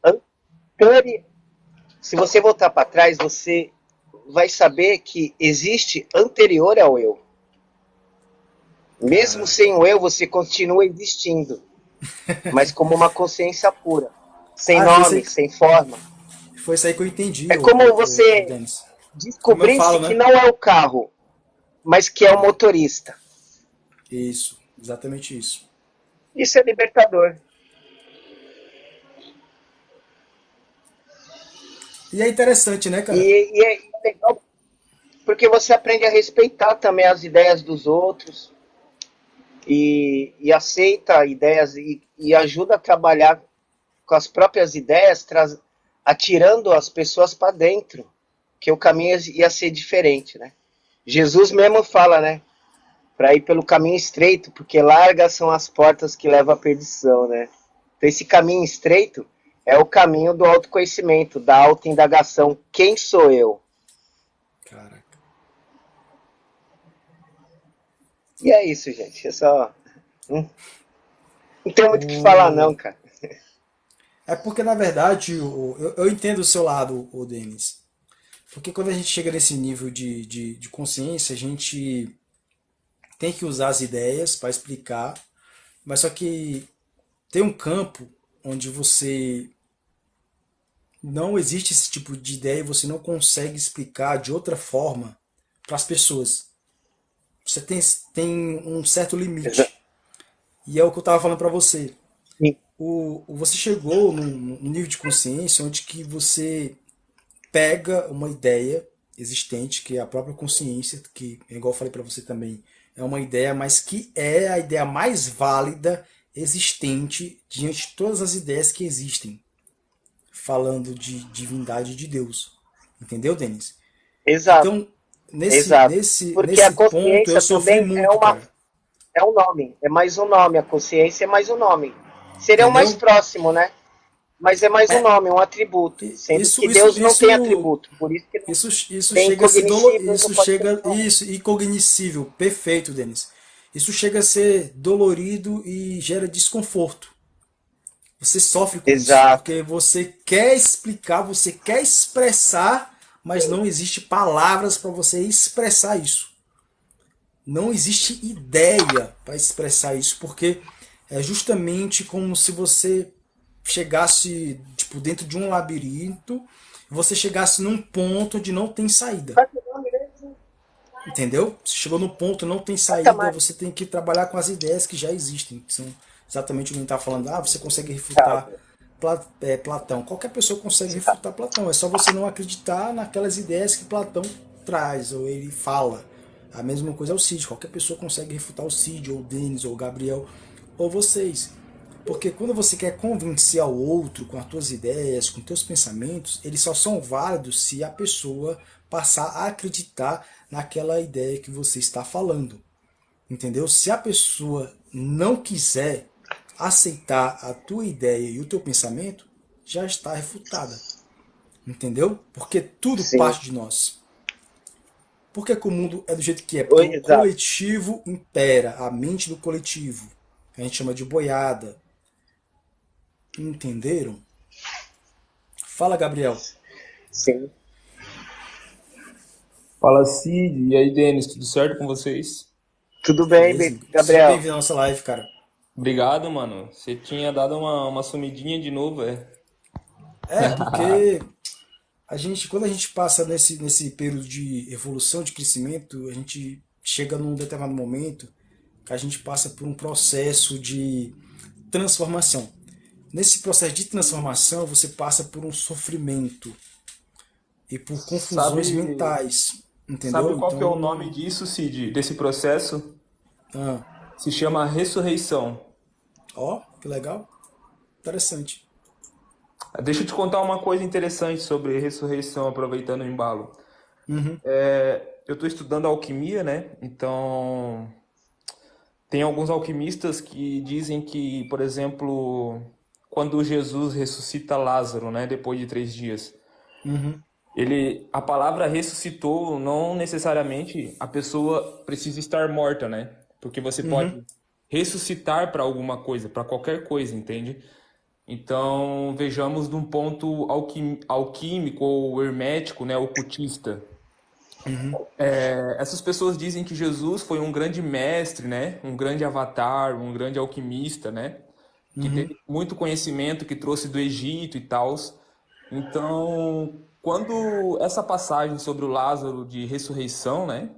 se você voltar para trás, você vai saber que existe anterior ao eu. Mesmo sem Caraca. o eu, você continua existindo, mas como uma consciência pura, sem Ah, nome, sem forma. foi isso aí que eu entendi, É como o você Denis. Como eu descobrindo-se falo, que né? não é o carro, mas que é o motorista. Isso, exatamente isso. Isso é libertador. E é interessante, né, E, cara? e é legal porque você aprende a respeitar também as ideias dos outros e aceita ideias e ajuda a trabalhar com as próprias ideias, atirando as pessoas para dentro, que o caminho ia ser diferente, né? Jesus mesmo fala, né? Para ir pelo caminho estreito, porque largas são as portas que levam à perdição, né? Então esse caminho estreito é o caminho do autoconhecimento, da autoindagação. Quem sou eu? Caraca. E é isso, gente. É só. Não tem muito o que falar, não, O... cara. É porque, na verdade, eu entendo o seu lado, o Denis. Porque quando a gente chega nesse nível de consciência, a gente tem que usar as ideias para explicar, mas só que tem um campo onde você não existe esse tipo de ideia e você não consegue explicar de outra forma para as pessoas. Você tem um certo limite. E é o que eu estava falando para você. Sim. Você chegou num nível de consciência onde que você pega uma ideia existente, que é a própria consciência, que, igual eu falei para você também, é uma ideia, mas que é a ideia mais válida existente diante de todas as ideias que existem, falando de divindade de Deus. Entendeu, Denis? Exato, Então, nesse, exato. nesse, Porque a nesse ponto, eu consciência sofri também muito, cara. é um nome, é mais um nome. A consciência é mais um nome. Seria o mais Entendeu? próximo, né? Mas é mais um É, nome, um atributo. Sendo isso, que isso, Deus não tem isso atributo. Por isso que não Isso tem chega a ser incognoscível, não isso pode ser chega nome. isso incognoscível, perfeito, Denis. Isso chega a ser dolorido e gera desconforto. Você sofre com isso, Exato. porque você quer explicar, você quer expressar, mas não existe palavras para você expressar isso. Não existe ideia para expressar isso, porque é justamente como se você chegasse tipo dentro de um labirinto, você chegasse num ponto onde não tem saída. Qual é o nome mesmo? Entendeu? Você chegou no ponto, não tem saída, Patamar. você tem que trabalhar com as ideias que já existem. Que são exatamente o que a gente está falando. Ah, você consegue refutar Sabe? Platão. Qualquer pessoa consegue refutar Platão. É só você não acreditar naquelas ideias que Platão traz ou ele fala. A mesma coisa é o Cid. Qualquer pessoa consegue refutar o Cid, ou o Denis, ou o Gabriel, ou vocês. Porque quando você quer convencer ao outro com as tuas ideias, com teus pensamentos, eles só são válidos se a pessoa passar a acreditar naquela ideia que você está falando. Entendeu? Se a pessoa não quiser aceitar a tua ideia e o teu pensamento, já está refutada. Entendeu? Porque tudo Sim. parte de nós. Por que, que o mundo é do jeito que é? Porque o Exato. coletivo impera, a mente do coletivo. Que a gente chama de boiada. Entenderam? Fala, Gabriel. Sim. Fala Cid, e aí Denis, tudo certo com vocês? Tudo bem, Beleza? Seja Gabriel? bem-vindo à nossa live, cara. Obrigado, mano. Você tinha dado uma sumidinha de novo, é? É, porque quando a gente passa nesse período de evolução, de crescimento, a gente chega num determinado momento que a gente passa por um processo de transformação. Nesse processo de transformação, você passa por um sofrimento e por confusões Sabe, mentais, sabe entendeu? qual que é o nome Então, disso, Cid? Desse processo? ah, Se chama ressurreição. ó, que legal, interessante. Deixa eu te contar uma coisa interessante sobre ressurreição, aproveitando o embalo. Uhum, Eu estou estudando alquimia, né? Então, tem alguns alquimistas que dizem que, por exemplo, quando Jesus ressuscita Lázaro, né, depois de 3 dias, uhum, a palavra ressuscitou, não necessariamente a pessoa precisa estar morta, né? Porque você uhum, pode ressuscitar para alguma coisa, para qualquer coisa, entende? Então, vejamos de um ponto alquímico ou hermético, né, ocultista. uhum, Essas pessoas dizem que Jesus foi um grande mestre, né? Um grande avatar, um grande alquimista, né? Que uhum, teve muito conhecimento que trouxe do Egito e tal. Então, quando essa passagem sobre o Lázaro de ressurreição, né,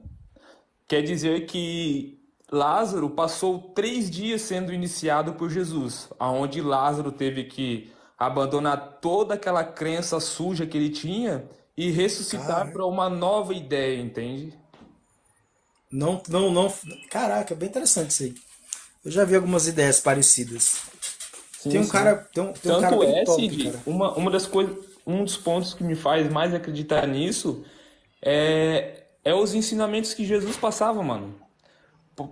quer dizer que Lázaro passou 3 dias sendo iniciado por Jesus, aonde Lázaro teve que abandonar toda aquela crença suja que ele tinha e ressuscitar Cara, para uma nova ideia, entende? não, não, não. Caraca, bem interessante isso aí. Eu já vi algumas ideias parecidas. Tem Sim, um sim. cara, tem um cara Tanto bem é, top, Cid, cara. uma das coisas, um dos pontos que me faz mais acreditar nisso é os ensinamentos que Jesus passava, mano.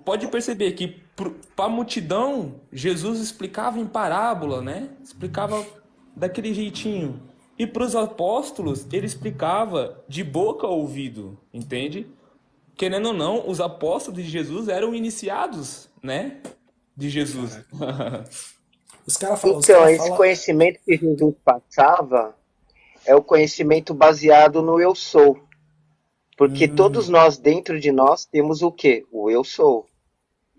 Pode perceber que para a multidão, Jesus explicava em parábola, né? Explicava daquele jeitinho. E para os apóstolos, ele explicava de boca a ouvido, entende? Querendo ou não, os apóstolos de Jesus eram iniciados, né? De Jesus. Caraca. Os Então, cara esse fala, conhecimento que Jesus passava é o conhecimento baseado no eu sou. Porque todos hum, nós, dentro de nós, temos o quê? O eu sou.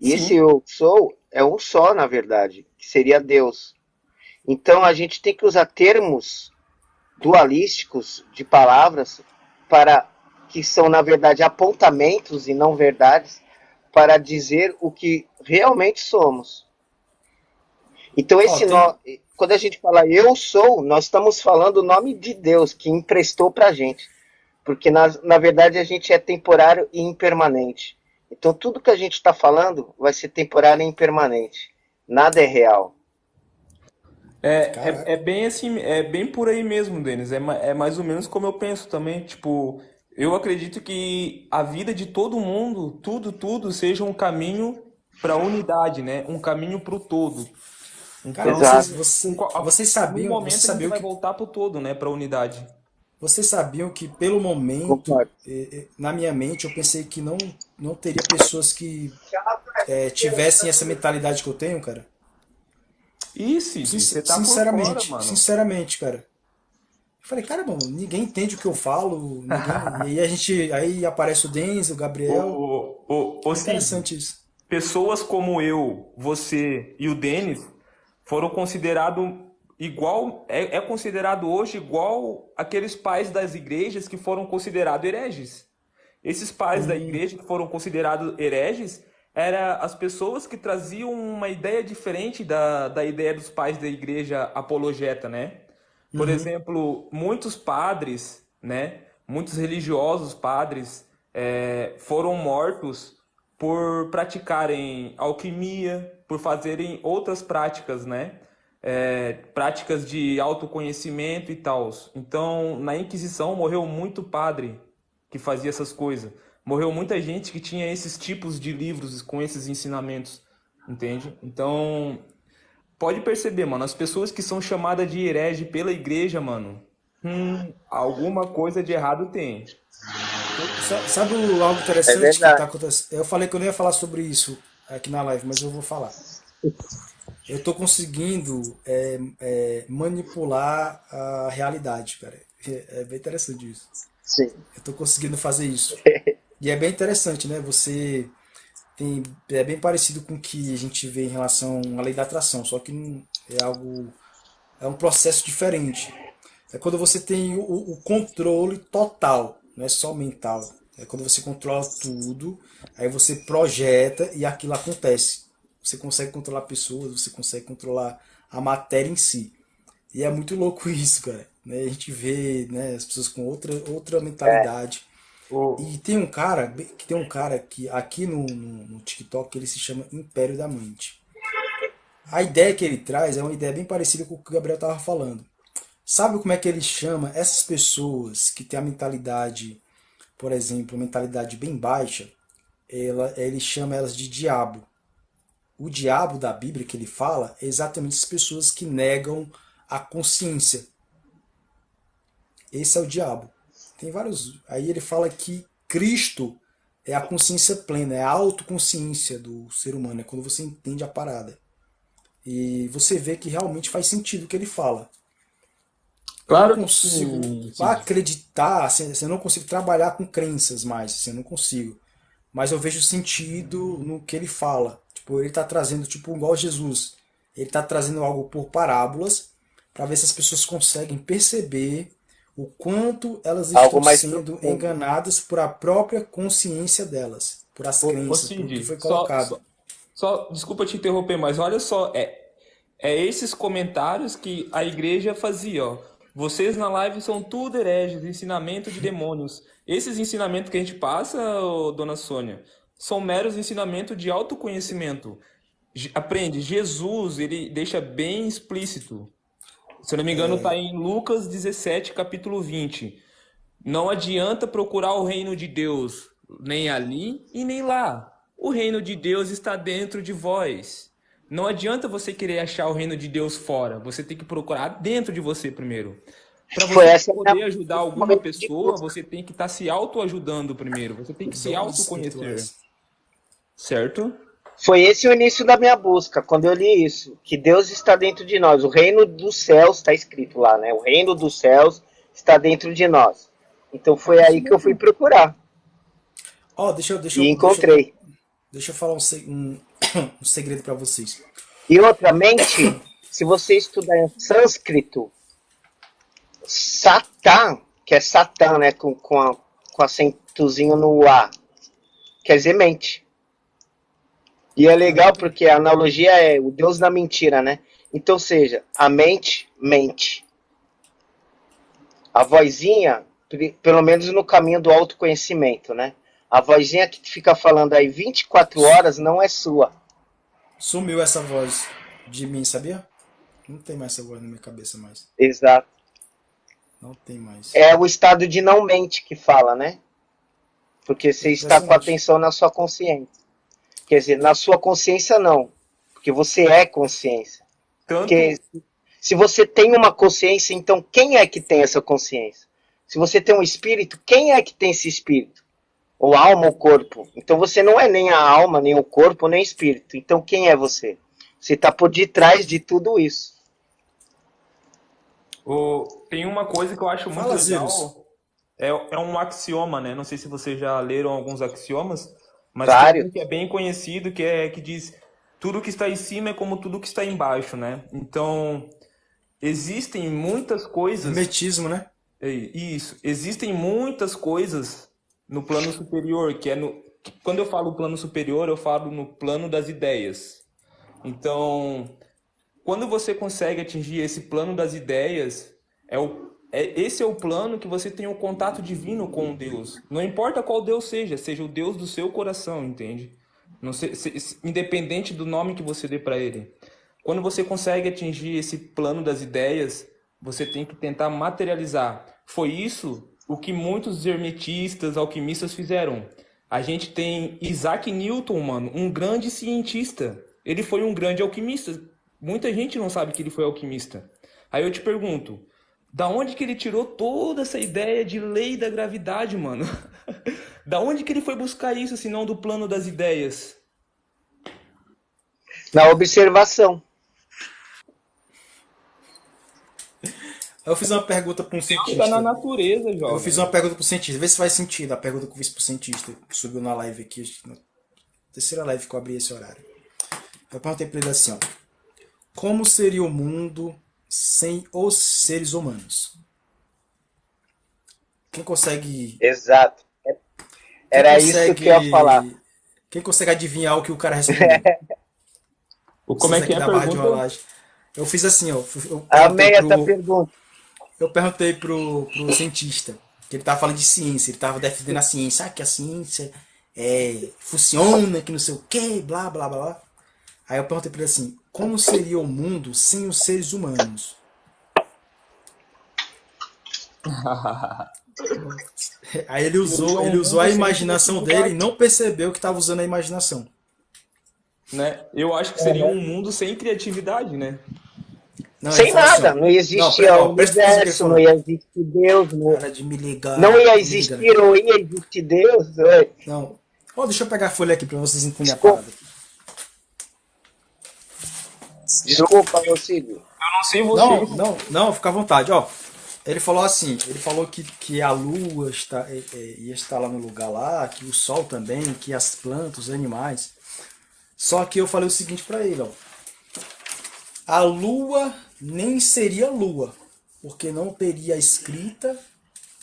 E esse Sim. eu sou é um só, na verdade, que seria Deus. Então a gente tem que usar termos dualísticos de palavras para que são, na verdade, apontamentos e não verdades para dizer o que realmente somos. Então, ó, tem, quando a gente fala eu sou, nós estamos falando o nome de Deus que emprestou para a gente. Porque, na verdade, a gente é temporário e impermanente. Então, tudo que a gente está falando vai ser temporário e impermanente. Nada é real. É caraca. bem assim, é bem por aí mesmo, Denis. É mais ou menos como eu penso também. Tipo, eu acredito que a vida de todo mundo, tudo seja um caminho para a unidade, né? Um caminho para o todo. Cara, Exato. Então, algum vocês momento a gente sabiam vai que voltar para o todo, né? Para a unidade. vocês sabiam que pelo momento, Concordo. na minha mente, eu pensei que não teria pessoas que tivessem essa mentalidade que eu tenho, cara. Ih, Cid, você tá por fora, Sinceramente, mano. sinceramente, cara. Eu falei, cara, bom, ninguém entende o que eu falo, ninguém. E aí aí aparece o Denzel, o Gabriel. Ô É Cid, interessante isso. pessoas como eu, você e o Denis foram considerados igual, é considerado hoje igual aqueles pais das igrejas que foram considerados hereges. Esses pais da Hum, igreja que foram considerados hereges eram as pessoas que traziam uma ideia diferente da ideia dos pais da igreja apologeta, né? Por uhum, exemplo, muitos padres, né? Muitos religiosos padres foram mortos por praticarem alquimia, por fazerem outras práticas, né? Práticas de autoconhecimento e tal. Então, na Inquisição morreu muito padre que fazia essas coisas. Morreu muita gente que tinha esses tipos de livros com esses ensinamentos, entende? Então, pode perceber, mano, as pessoas que são chamadas de herege pela igreja, mano, alguma coisa de errado tem. sabe algo É interessante que tá verdade. acontecendo? Eu falei que eu não ia falar sobre isso aqui na live, mas eu vou falar. Eu tô conseguindo manipular a realidade, cara. É bem interessante isso. Sim. Eu tô conseguindo fazer isso. E é bem interessante, né? É bem parecido com o que a gente vê em relação à lei da atração, só que é um processo diferente. É quando você tem o controle total, não é só mental. É quando você controla tudo, aí você projeta e aquilo acontece. Você consegue controlar pessoas, você consegue controlar a matéria em si. E é muito louco isso, cara. Né? A gente vê, né, as pessoas com outra É. mentalidade. E Ô, tem um cara que aqui no TikTok ele se chama Império da Mente. A ideia que ele traz é uma ideia bem parecida com o que o Gabriel estava falando. Sabe como é que ele chama essas pessoas que têm a mentalidade, por exemplo, mentalidade bem baixa? Ele chama elas de diabo. O diabo da Bíblia que ele fala é exatamente as pessoas que negam a consciência. Esse é o diabo. Tem vários. Aí ele fala que Cristo é a consciência plena, é a autoconsciência do ser humano, é quando você entende a parada. E você vê que realmente faz sentido o que ele fala. Eu não claro que consigo sim, Cid. acreditar, assim, eu não consigo trabalhar com crenças mais, assim, eu não consigo. Mas eu vejo sentido no que ele fala. Tipo, ele está trazendo, tipo, igual Jesus. Ele está trazendo algo por parábolas para ver se as pessoas conseguem perceber o quanto elas Algo estão mais sendo profundo. enganadas por a própria consciência delas, por as Ô crenças, por o que Cid, foi colocado. desculpa te interromper, mas olha só, é esses comentários que a igreja fazia, ó. Vocês na live são tudo hereges, ensinamento de demônios. Esses ensinamentos que a gente passa, ô, dona Sônia, são meros ensinamentos de autoconhecimento. Aprende, Jesus, ele deixa bem explícito. Se eu não me engano, está em Lucas 17, capítulo 20. Não adianta procurar o reino de Deus nem ali e nem lá. O reino de Deus está dentro de vós. Não adianta você querer achar o reino de Deus fora. Você tem que procurar dentro de você primeiro. Para Foi você essa a minha poder ajudar esse alguma momento de pessoa, busca. você tem que estar se autoajudando primeiro. Você tem que se Dons autoconhecer. espirituais. Certo? Foi esse o início da minha busca, quando eu li isso, que Deus está dentro de nós. O reino dos céus está escrito lá, né? O reino dos céus está dentro de nós. Então foi Isso aí que eu fui mesmo. procurar Ó, e encontrei. deixa eu falar um segredo para vocês. E outra mente, se você estudar em sânscrito, Satã, que é Satã, né? Com acentozinho no A, quer dizer mente. E é legal Caramba. porque a analogia é o Deus da mentira, né? Então, seja, a mente mente. A vozinha, pelo menos no caminho do autoconhecimento, né? A vozinha que fica falando aí 24 horas não é sua. Sumiu essa voz de mim, sabia? Não tem mais essa voz na minha cabeça mais. Exato. Não tem mais. É o estado de não mente que fala, né? Porque É você está com a impressionante. atenção na sua consciência. Quer dizer, na sua consciência não. Porque você é consciência. Tanto Porque se você tem uma consciência, então quem é que tem essa consciência? Se você tem um espírito, quem é que tem esse espírito? Ou alma ou corpo? Então você não é nem a alma, nem o corpo, nem o espírito. Então quem é você? Você está por detrás de tudo isso. tem uma coisa que eu acho muito Fala, Zirus. legal. É um axioma, né? Não sei se vocês já leram alguns axiomas, mas tem um Vários. que é bem conhecido, que diz tudo que está em cima é como tudo que está embaixo, né? Então, existem muitas coisas, Hermetismo, né? isso, existem muitas coisas no plano superior, quando eu falo plano superior, eu falo no plano das ideias. Então, quando você consegue atingir esse plano das ideias, esse é o plano que você tem o contato divino com Deus. Não importa qual Deus seja o Deus do seu coração, entende? Não sei, independente do nome que você dê para ele. Quando você consegue atingir esse plano das ideias, você tem que tentar materializar. Foi isso o que muitos hermetistas, alquimistas fizeram. A gente tem Isaac Newton, mano, um grande cientista. Ele foi um grande alquimista. Muita gente não sabe que ele foi alquimista. Aí eu te pergunto, da onde que ele tirou toda essa ideia de lei da gravidade, mano? Da onde que ele foi buscar isso, se não do plano das ideias? Na observação. Eu fiz uma pergunta para um Deus tá na cientista. natureza, Eu fiz jovem. uma pergunta para o cientista. Vê se faz sentido a pergunta que eu fiz para o cientista. Que subiu na live aqui. Na terceira live que eu abri esse horário. Eu perguntei para ele assim, ó. Como seria o mundo sem os seres humanos? Quem consegue... Exato. Quem Era isso que eu ia falar. consegue... Quem consegue adivinhar o que o cara respondeu? Como Vocês é que aqui é a da Barra de pergunta? Rolagem. Eu fiz assim, ó. Amei essa pergunta. Eu perguntei pro cientista, que ele tava falando de ciência, ele tava defendendo a ciência, que a ciência funciona, que não sei o que, blá, blá, blá, blá. Aí eu perguntei pra ele assim, como seria o mundo sem os seres humanos? Aí ele Seria usou, um ele usou a mundo sem imaginação dele e criatividade, não percebeu que tava usando a imaginação. né? Eu acho que seria um mundo sem criatividade, né? Não, ele Sem falou assim, ó. nada. Não Não, existia ó, presta atenção no que ele universo, não falou. ia existir Deus, não, Para de me não ligar, ia não me liga, né? existir ou ia existir Deus. Não. Ó, deixa eu pegar a folha aqui pra vocês entenderem a Desculpa, parada. desculpa, meu filho. Eu não sei Não, vocês. não, fica à vontade, ó. Ele falou assim, ele falou que a lua ia estar lá no lugar lá, que o sol também, que as plantas, os animais. Só que eu falei o seguinte pra ele, ó. A lua nem seria lua, porque não teria a escrita,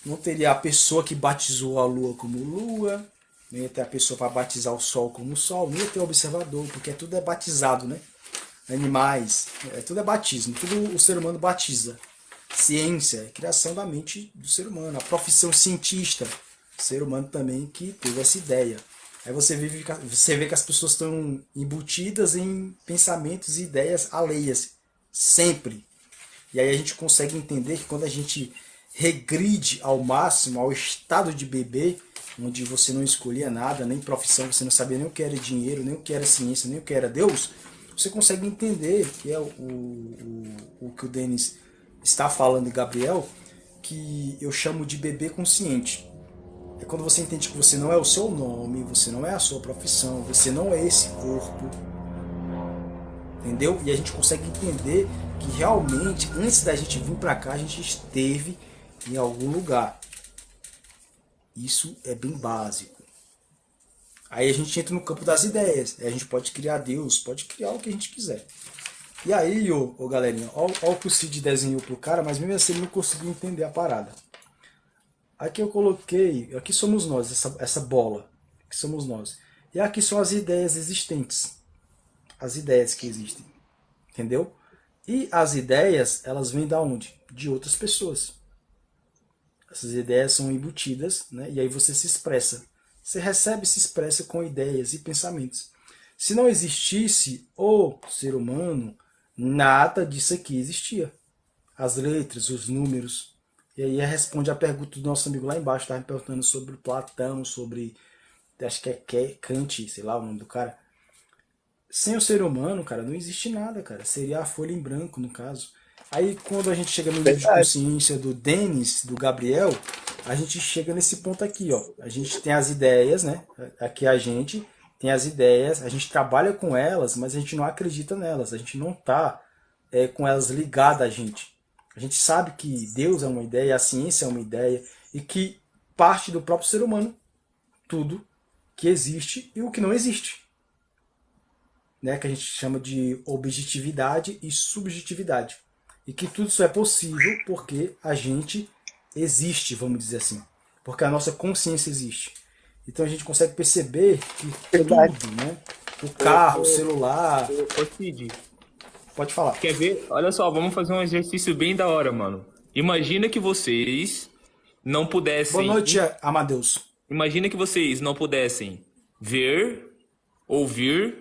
não teria a pessoa que batizou a lua como lua, não ia ter a pessoa para batizar o sol como sol, não ia ter o observador, porque tudo é batizado, né? Animais, tudo é batismo, tudo o ser humano batiza. Ciência é criação da mente do ser humano, a profissão cientista, o ser humano também que teve essa ideia. Aí você vê que as pessoas estão embutidas em pensamentos e ideias alheias, sempre. E aí a gente consegue entender que quando a gente regride ao máximo ao estado de bebê, onde você não escolhia nada, nem profissão, você não sabia nem o que era dinheiro, nem o que era ciência, nem o que era Deus, você consegue entender, que é o que o Denis está falando em Gabriel, que eu chamo de bebê consciente. É quando você entende que você não é o seu nome, você não é a sua profissão, você não é esse corpo, entendeu? E a gente consegue entender que realmente, antes da gente vir para cá, a gente esteve em algum lugar. Isso é bem básico. Aí a gente entra no campo das ideias. Aí a gente pode criar Deus, pode criar o que a gente quiser. E aí, galerinha, olha o que o Cid desenhou pro cara, mas mesmo assim ele não conseguiu entender a parada. Aqui eu coloquei, aqui somos nós, essa bola. Aqui somos nós. E aqui são as ideias existentes. As ideias que existem. Entendeu? E as ideias, elas vêm da onde? De outras pessoas. Essas ideias são embutidas, né? E aí você se expressa. Você recebe e se expressa com ideias e pensamentos. Se não existisse o ser humano, nada disso aqui existia. As letras, os números. E aí responde a pergunta do nosso amigo lá embaixo, estava me perguntando sobre Platão, sobre, acho que é Kant, sei lá o nome do cara. Sem o ser humano, cara, não existe nada, cara. Seria a folha em branco, no caso. Aí, quando a gente chega no nível de consciência do Denis, do Gabriel, a gente chega nesse ponto aqui, ó. A gente tem as ideias, né? Aqui a gente tem as ideias, a gente trabalha com elas, mas a gente não acredita nelas. A gente não tá com elas ligadas a gente. A gente sabe que Deus é uma ideia, a ciência é uma ideia, e que parte do próprio ser humano, tudo que existe e o que não existe. Né, que a gente chama de objetividade e subjetividade. E que tudo isso é possível porque a gente existe, vamos dizer assim. Porque a nossa consciência existe. Então a gente consegue perceber que tudo, né? O carro, o celular... Cid, pode falar. quer ver? Olha só, vamos fazer um exercício bem da hora, mano. Imagina que vocês não pudessem... Boa noite, Amadeus. Imagina que vocês não pudessem ver, ouvir,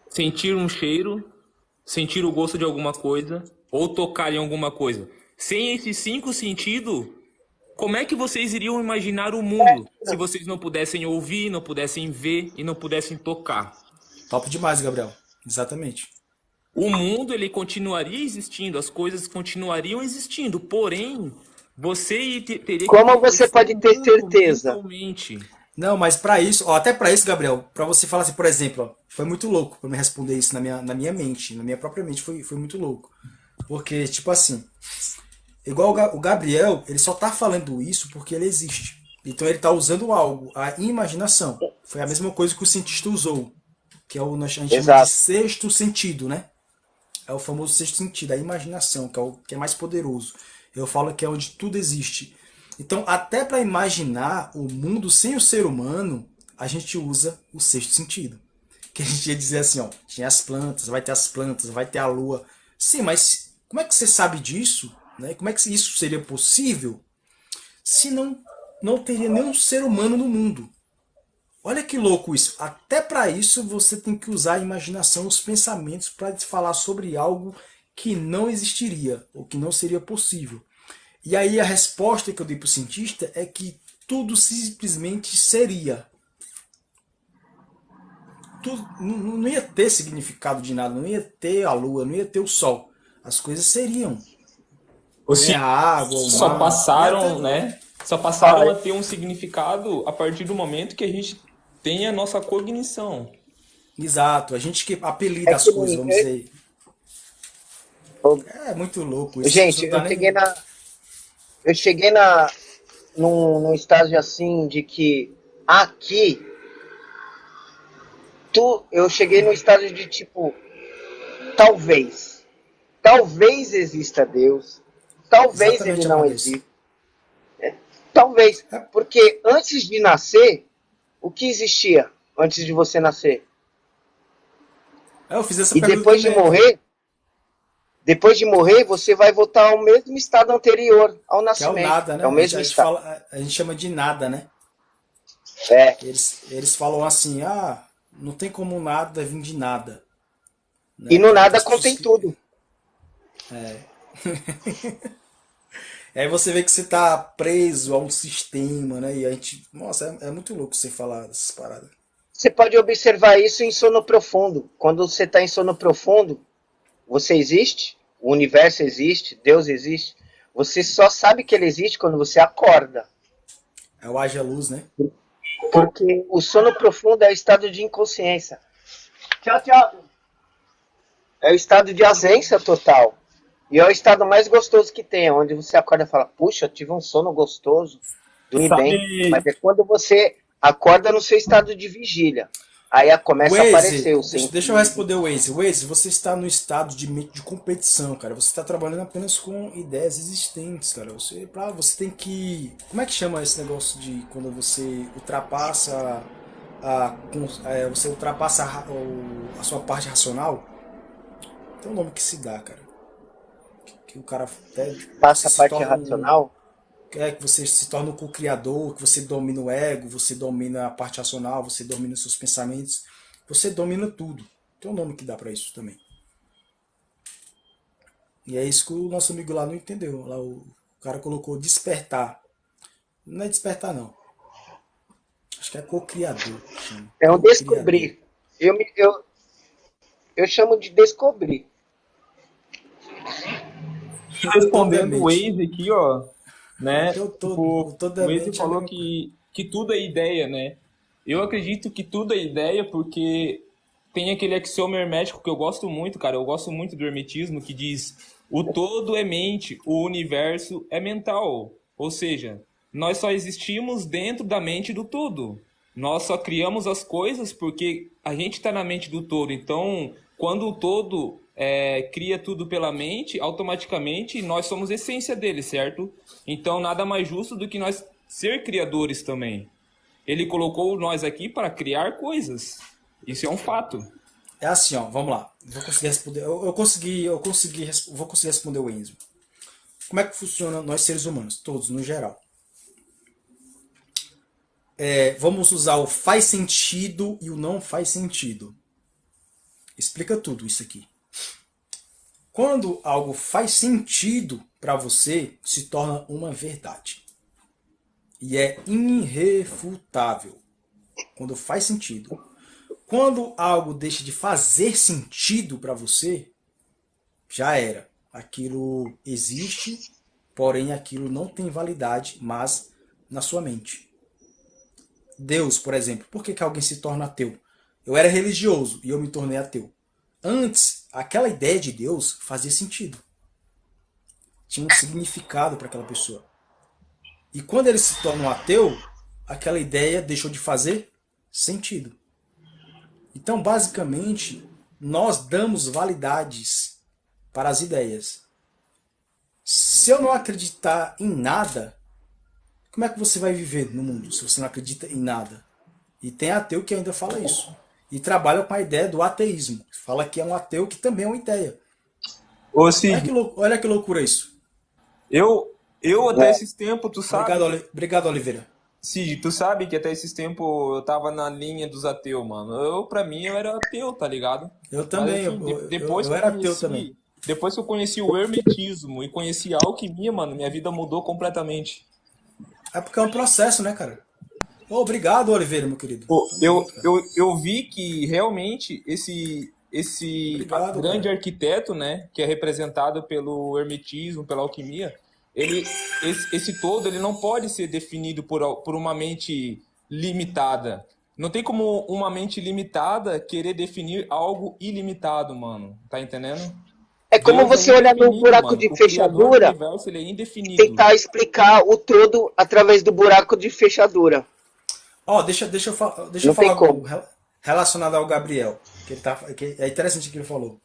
sentir um cheiro, sentir o gosto de alguma coisa, ou tocar em alguma coisa. Sem esses 5 sentidos, como é que vocês iriam imaginar o mundo se vocês não pudessem ouvir, não pudessem ver e não pudessem tocar? Top demais, Gabriel. Exatamente. O mundo, ele continuaria existindo, as coisas continuariam existindo, porém, você teria que... Como você pode ter certeza? Mentalmente. Não, mas para isso, ó, até para isso, Gabriel, para você falar assim, por exemplo, ó, foi muito louco para me responder isso na minha mente, na minha própria mente, foi muito louco. Porque, tipo assim, igual o Gabriel, ele só tá falando isso porque ele existe. Então ele tá usando algo, a imaginação. Foi a mesma coisa que o cientista usou, que é o a gente chama de sexto sentido, né? É o famoso sexto sentido, a imaginação, que é o que é mais poderoso. Eu falo que é onde tudo existe. Então, até para imaginar o mundo sem o ser humano, a gente usa o sexto sentido. Que a gente ia dizer assim, ó, tinha as plantas, vai ter as plantas, vai ter a lua. Sim, mas como é que você sabe disso? Né? Como é que isso seria possível se não teria nenhum ser humano no mundo? Olha que louco isso. Até para isso você tem que usar a imaginação, os pensamentos para falar sobre algo que não existiria, ou que não seria possível. E aí a resposta que eu dei para o cientista é que tudo simplesmente seria. Tudo, não ia ter significado de nada, não ia ter a lua, não ia ter o sol. As coisas seriam. A água, o mar. Só passaram, né? Só passaram a ter um significado a partir do momento que a gente tem a nossa cognição. Exato, a gente que apelida as coisas, vamos dizer. É muito louco isso. Gente, eu cheguei num estágio assim de que aqui eu cheguei no estágio de tipo, talvez. Talvez exista Deus, talvez ele Exatamente, não Amadeus. exista, talvez, É, porque antes de nascer, o que existia antes de você nascer? eu fiz essa E pergunta também aqui. depois de morrer, você vai voltar ao mesmo estado anterior ao Que é o nascimento, nada, é o né? mesmo A gente estado. fala, a gente chama de nada, né? É. Eles falam assim, não tem como nada vir de nada, E né? no Tem nada muitas pessoas contém que... tudo. Aí você vê que você tá preso a um sistema, né? E a gente... Nossa, é muito louco você falar dessas paradas. Você pode observar isso em sono profundo. Quando você está em sono profundo, você existe, o universo existe, Deus existe. Você só sabe que ele existe quando você acorda. É o haja luz, né? Porque o sono profundo é o estado de inconsciência. Tchau, tchau. É o estado de ausência total. E é o estado mais gostoso que tem, onde você acorda e fala, puxa, eu tive um sono gostoso, dormi bem. Mas Sabe, é quando você acorda no seu estado de vigília. Aí começa a Waze, aparecer os deixa eu sentidos. responder o Waze. Waze, você está no estado de mente de competição, cara. Você está trabalhando apenas com ideias existentes, cara. Você tem que. Como é que chama esse negócio de quando você ultrapassa você ultrapassa a sua parte racional? Tem um nome que se dá, cara. Que o cara até, você Passa a se parte torna racional. que você se torna um co-criador, que você domina o ego, você domina a parte racional, você domina os seus pensamentos, você domina tudo. Tem um nome que dá pra isso também. E é isso que o nosso amigo lá não entendeu. Lá o cara colocou despertar. Não é despertar não. Acho que é co-criador que chama. É um Co-criador. descobrir. Eu chamo de descobrir. respondendo o Obviamente. Waze aqui, ó, né? O Tipo, o Waze totalmente é a falou mesma coisa. que tudo é ideia, né? Eu acredito que tudo é ideia porque tem aquele axioma hermético que eu gosto muito, cara. Eu gosto muito do hermetismo que diz: o todo é mente, o universo é mental. Ou seja, nós só existimos dentro da mente do todo. Nós só criamos as coisas porque a gente está na mente do todo. Então, quando o todo cria tudo pela mente, automaticamente nós somos a essência dele, certo? Então, nada mais justo do que nós ser criadores também. Ele colocou nós aqui para criar coisas. Isso é um fato. É assim, ó, vamos lá. Vou conseguir responder. Vou conseguir responder o Enzo. Como é que funciona nós seres humanos, todos no geral? Vamos usar o faz sentido e o não faz sentido. Explica tudo isso aqui. Quando algo faz sentido para você, se torna uma verdade. E é irrefutável. Quando faz sentido. Quando algo deixa de fazer sentido para você, já era. Aquilo existe, porém aquilo não tem validade, mas na sua mente. Deus, por exemplo, por que alguém se torna ateu? Eu era religioso e eu me tornei ateu. Antes, aquela ideia de Deus fazia sentido. Tinha um significado para aquela pessoa. E quando ele se torna um ateu, aquela ideia deixou de fazer sentido. Então, basicamente, nós damos validades para as ideias. Se eu não acreditar em nada, como é que você vai viver no mundo se você não acredita em nada? E tem ateu que ainda fala isso. E trabalha com a ideia do ateísmo. Fala que é um ateu que também é uma ideia. Ô Cid, Olha que loucura isso. eu até É. esses tempos, tu Obrigado, sabe, Obrigado, Oliveira. Cid, tu sabe que até esses tempos eu tava na linha dos ateus, mano. Pra mim, eu era ateu, tá ligado? Eu Mas também, assim, eu era ateu também. depois que eu conheci o hermetismo e conheci a alquimia, mano, minha vida mudou completamente. É porque é um processo, né, cara? Obrigado, Oliveira, meu querido. Pô, Tamo junto, cara. eu vi que realmente Obrigado, grande cara. arquiteto, né, que é representado pelo hermetismo, pela alquimia, esse todo, ele não pode ser definido por uma mente limitada. Não tem como uma mente limitada querer definir algo ilimitado, mano. Tá entendendo? É como Deus é você olhar num indefinido, buraco mano. de O criador do fechadura universo, ele é e indefinido. tentar explicar o todo através do buraco de fechadura. Ó, deixa eu Não falar tem algo como. relacionado ao Gabriel. Que é interessante o que ele falou.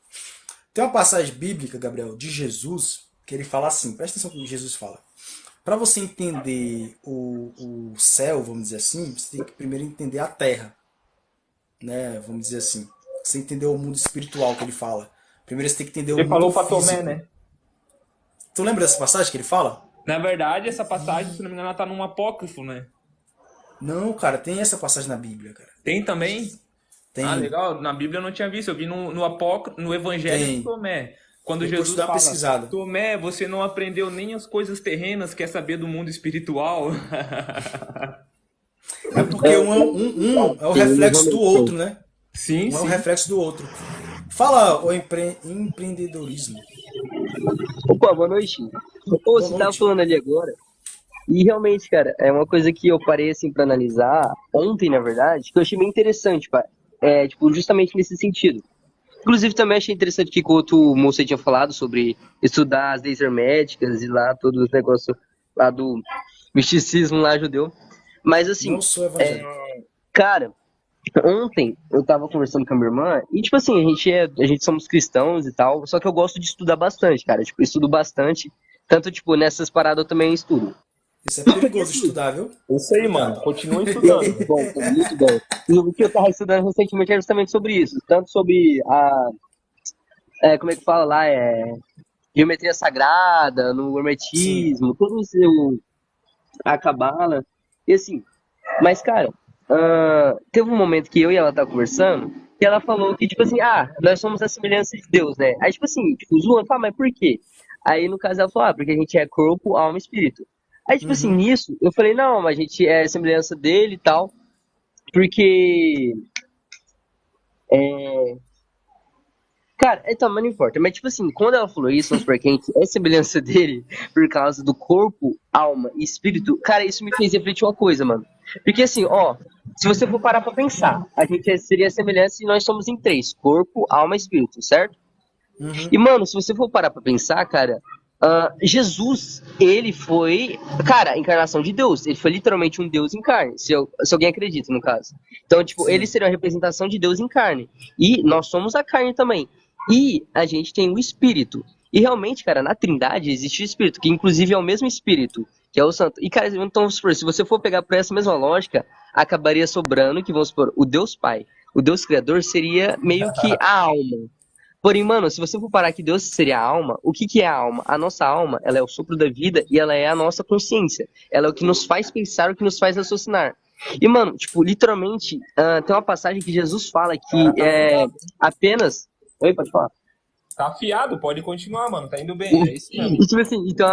Tem uma passagem bíblica, Gabriel, de Jesus, que ele fala assim, presta atenção no que Jesus fala. Para você entender o céu, vamos dizer assim, você tem que primeiro entender a terra, né? Vamos dizer assim. Você entender o mundo espiritual que ele fala. Primeiro você tem que entender o Ele mundo falou para Tomé, físico. né? Tu lembra dessa passagem que ele fala? Na verdade, essa passagem, se não me engano, ela tá num apócrifo, né? Não, cara, tem essa passagem na Bíblia, cara. Tem também? Ah, Tem, legal. Na Bíblia eu não tinha visto. Eu vi no apócrifo, no Evangelho de tem. Tomé. Quando Depois tu Jesus dá uma fala, pesquisada. Tomé, você não aprendeu nem as coisas terrenas, quer saber do mundo espiritual? É porque um é o Tem, reflexo do realmente tem. outro, né? Sim, Um é o sim. reflexo do outro. Fala o empreendedorismo. Opa, boa noite. Pô, Boa você tava noite. falando ali agora. E realmente, cara, é uma coisa que eu parei assim pra analisar ontem, na verdade, que eu achei bem interessante, pá. É, tipo, justamente nesse sentido. Inclusive, também achei interessante que quando o moço tinha falado sobre estudar as leis herméticas e lá todos os negócios lá do misticismo lá judeu. Mas assim, Não sou evangélico. cara, ontem eu tava conversando com a minha irmã e, tipo assim, a gente somos cristãos e tal, só que eu gosto de estudar bastante, cara. Tipo, eu estudo bastante. Tanto, tipo, nessas paradas eu também estudo. Isso é perigoso estudar, viu? Isso aí, mano. Cuidado. Continua E é estudando. muito bom, cara, muito bom. E o que eu tava estudando recentemente era justamente sobre isso. Tanto sobre como é que fala lá, geometria sagrada, no Sim. hermetismo, todo a cabala. E assim, mas cara, teve um momento que eu e ela tava conversando, que ela falou que, tipo assim, nós somos a semelhança de Deus, né? Aí, tipo assim, tipo, zoando, fala, mas por quê? Aí, no caso, ela falou, porque a gente é corpo, alma e espírito. Aí, tipo assim, Uhum. nisso, eu falei, não, mas a gente é semelhança dele e tal, porque cara, então, mas não importa. Mas, tipo assim, quando ela falou isso, vamos supor que a gente é semelhança dele por causa do corpo, alma e espírito, cara, isso me fez refletir uma coisa, mano. Porque, assim, ó, se você for parar pra pensar, a gente seria semelhança e nós somos em três: corpo, alma e espírito, certo? Uhum. E, mano, se você for parar pra pensar, cara, Jesus, ele foi, cara, a encarnação de Deus. Ele foi literalmente um Deus em carne, se alguém acredita, no caso. Então, tipo, ele Sim. seria a representação de Deus em carne. E nós somos a carne também. E a gente tem o Espírito. E realmente, cara, na Trindade existe o Espírito, que inclusive é o mesmo Espírito, que é o Santo. E, cara, então, vamos supor, se você for pegar por essa mesma lógica, acabaria sobrando que, vamos supor, o Deus Pai, o Deus Criador seria meio que a alma. Porém, mano, se você for parar que Deus seria a alma, o que que é a alma? A nossa alma, ela é o sopro da vida e ela é a nossa consciência. Ela é o que nos faz pensar, o que nos faz raciocinar. E, mano, tipo, literalmente, tem uma passagem que Jesus fala que Caramba. é apenas. Oi, pode falar. Tá afiado, pode continuar, mano. Tá indo bem. É isso E, mesmo. tipo assim, então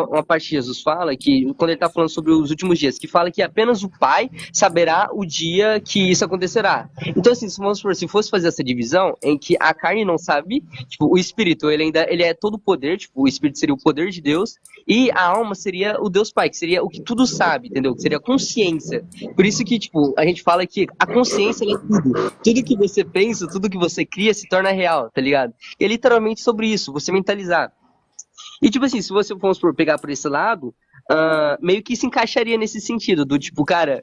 uma parte de Jesus fala que, quando ele tá falando sobre os últimos dias, que fala que apenas o Pai saberá o dia que isso acontecerá. Então, assim, se fosse fazer essa divisão, em que a carne não sabe, tipo, o Espírito, ele é todo poder, tipo, o Espírito seria o poder de Deus, e a alma seria o Deus Pai, que seria o que tudo sabe, entendeu? Que seria a consciência. Por isso que, tipo, a gente fala que a consciência é tudo. Tudo que você pensa, tudo que você cria se torna real, tá ligado? E é literalmente sobre isso, você mentalizar. E, tipo assim, se você for pegar por esse lado, meio que se encaixaria nesse sentido, do tipo, cara,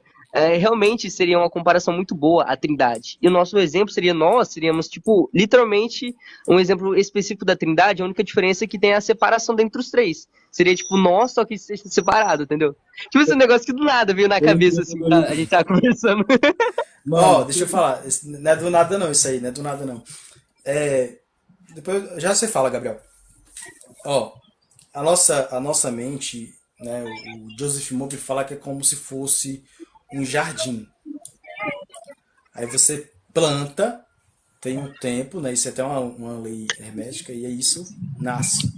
realmente seria uma comparação muito boa a Trindade. E o nosso exemplo seria nós, seríamos, tipo, literalmente um exemplo específico da Trindade, a única diferença é que tem a separação dentre os três. Seria, tipo, nós, só que separado, entendeu? Tipo, esse negócio que do nada veio na cabeça, assim, a gente tava conversando. Ó, deixa eu falar. Não é do nada não, isso aí, não é do nada não. É, depois já você fala, Gabriel. Ó, a nossa mente, né, o Joseph Murphy fala que é como se fosse um jardim. Aí você planta, tem um tempo, né, isso é até uma lei hermética, e aí isso nasce.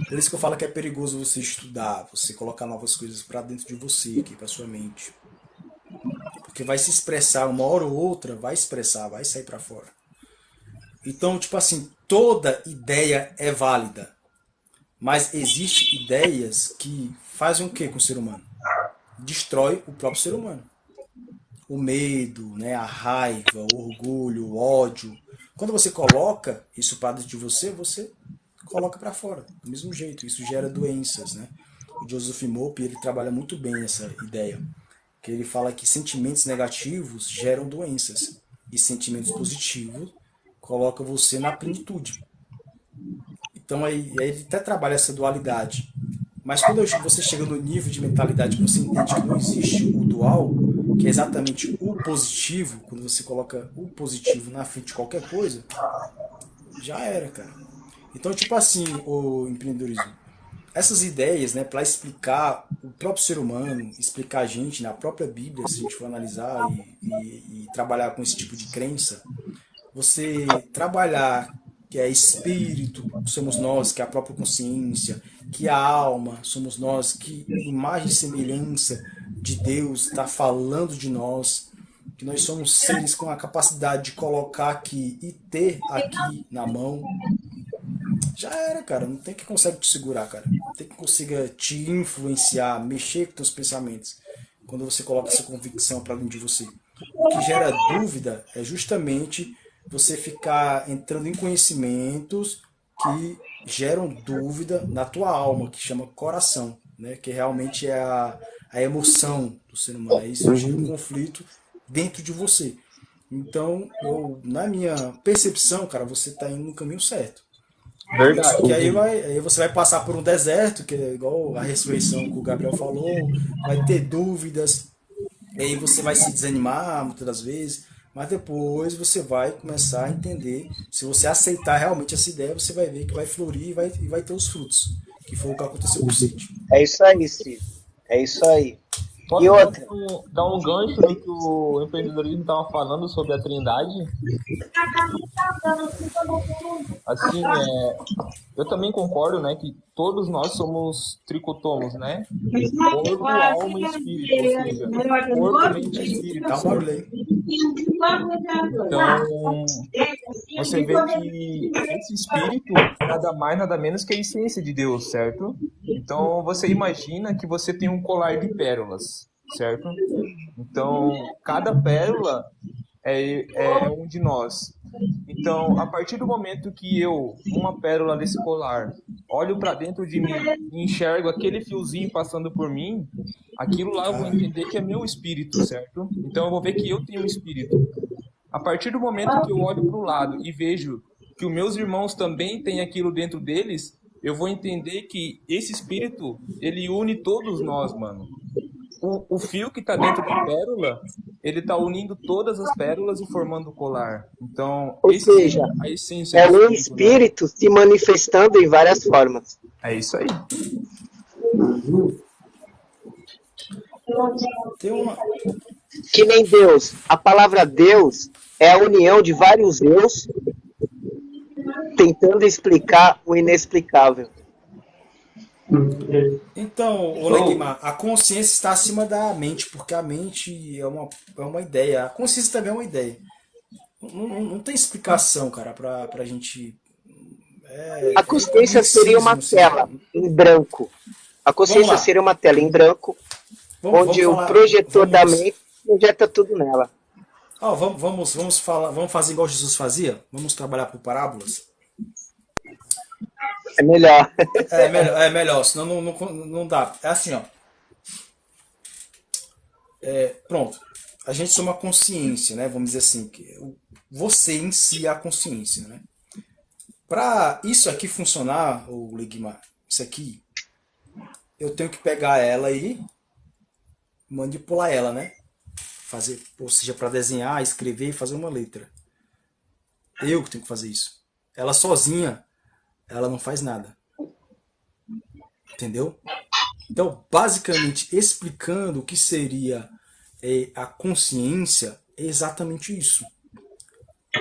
Por isso que eu falo que é perigoso você estudar, você colocar novas coisas para dentro de você, aqui para sua mente. Porque vai se expressar, uma hora ou outra, vai expressar, vai sair para fora. Então, tipo assim, toda ideia é válida. Mas existem ideias que fazem o que com o ser humano? Destrói o próprio ser humano. O medo, né, a raiva, o orgulho, o ódio. Quando você coloca isso para dentro de você, você coloca para fora. Do mesmo jeito, isso gera doenças, né? O Joseph Murphy, ele trabalha muito bem essa ideia, que ele fala que sentimentos negativos geram doenças e sentimentos positivos colocam você na plenitude. Então aí ele até trabalha essa dualidade. Mas quando você chega no nível de mentalidade que você entende que não existe o dual, que é exatamente o positivo, quando você coloca o positivo na frente de qualquer coisa, já era, cara. Então, tipo assim, o empreendedorismo, essas ideias, né, para explicar o próprio ser humano, explicar a gente na própria Bíblia, se a gente for analisar e trabalhar com esse tipo de crença, você trabalhar que é espírito, somos nós, que é a própria consciência, que a alma, somos nós, que imagem e semelhança de Deus está falando de nós, que nós somos seres com a capacidade de colocar aqui e ter aqui na mão, já era, cara. Não tem que consegue te segurar, cara. Não tem que consiga te influenciar, mexer com teus pensamentos. Quando você coloca essa convicção para dentro de você. O que gera dúvida é justamente você ficar entrando em conhecimentos que geram dúvida na tua alma, que chama coração, né? Que realmente é a emoção do ser humano. É isso que gera um conflito dentro de você. Então, na minha percepção, cara, você está indo no caminho certo. Entendeu? Só que aí você vai passar por um deserto, que é igual a ressurreição que o Gabriel falou, vai ter dúvidas, e aí você vai se desanimar muitas das vezes, mas depois você vai começar a entender. Se você aceitar realmente essa ideia, você vai ver que vai florir e vai ter os frutos, que foi o que aconteceu com o sítio. É isso aí, Cid. É isso aí. Posso E outra, dar um gancho no que o empreendedorismo estava falando sobre a Trindade? Assim, eu também concordo, né, que todos nós somos tricotomos, né? Corpo, alma e espírito, ou seja, corpo, mente e espírito. Dá um barulho aí. Então, você vê que esse espírito nada mais, nada menos que a essência de Deus, certo? Então, você imagina que você tem um colar de pérolas, certo? Então, cada pérola é um de nós. Então, a partir do momento que eu, uma pérola desse colar, olho para dentro de mim e enxergo aquele fiozinho passando por mim, aquilo lá eu vou entender que é meu espírito, certo? Então, eu vou ver que eu tenho um espírito. A partir do momento que eu olho para o lado e vejo que os meus irmãos também têm aquilo dentro deles, eu vou entender que esse espírito, ele une todos nós, mano. O fio que está dentro da pérola, ele está unindo todas as pérolas e formando o colar. Então, ou seja, a essência é do um espírito, né? espírito se manifestando em várias formas. É isso aí. Tem uma. Que nem Deus. A palavra Deus é a união de vários eus tentando explicar o inexplicável. Então, Olegmar, a consciência está acima da mente, porque a mente é uma ideia. A consciência também é uma ideia. Não tem explicação, cara, pra gente. A consciência seria uma tela em branco. A consciência seria uma tela em branco, onde o projetor da mente projeta tudo nela. Vamos fazer igual Jesus fazia? Vamos trabalhar por parábolas? É melhor. É melhor, senão não dá. É assim, ó. Pronto. A gente soma consciência, né? Vamos dizer assim, que você em si é a consciência, né? Para isso aqui funcionar, o Ligma, isso aqui, eu tenho que pegar ela e manipular ela, né? Fazer, ou seja, para desenhar, escrever e fazer uma letra. Eu que tenho que fazer isso. Ela sozinha, ela não faz nada. Entendeu? Então, basicamente, explicando o que seria a consciência, é exatamente isso.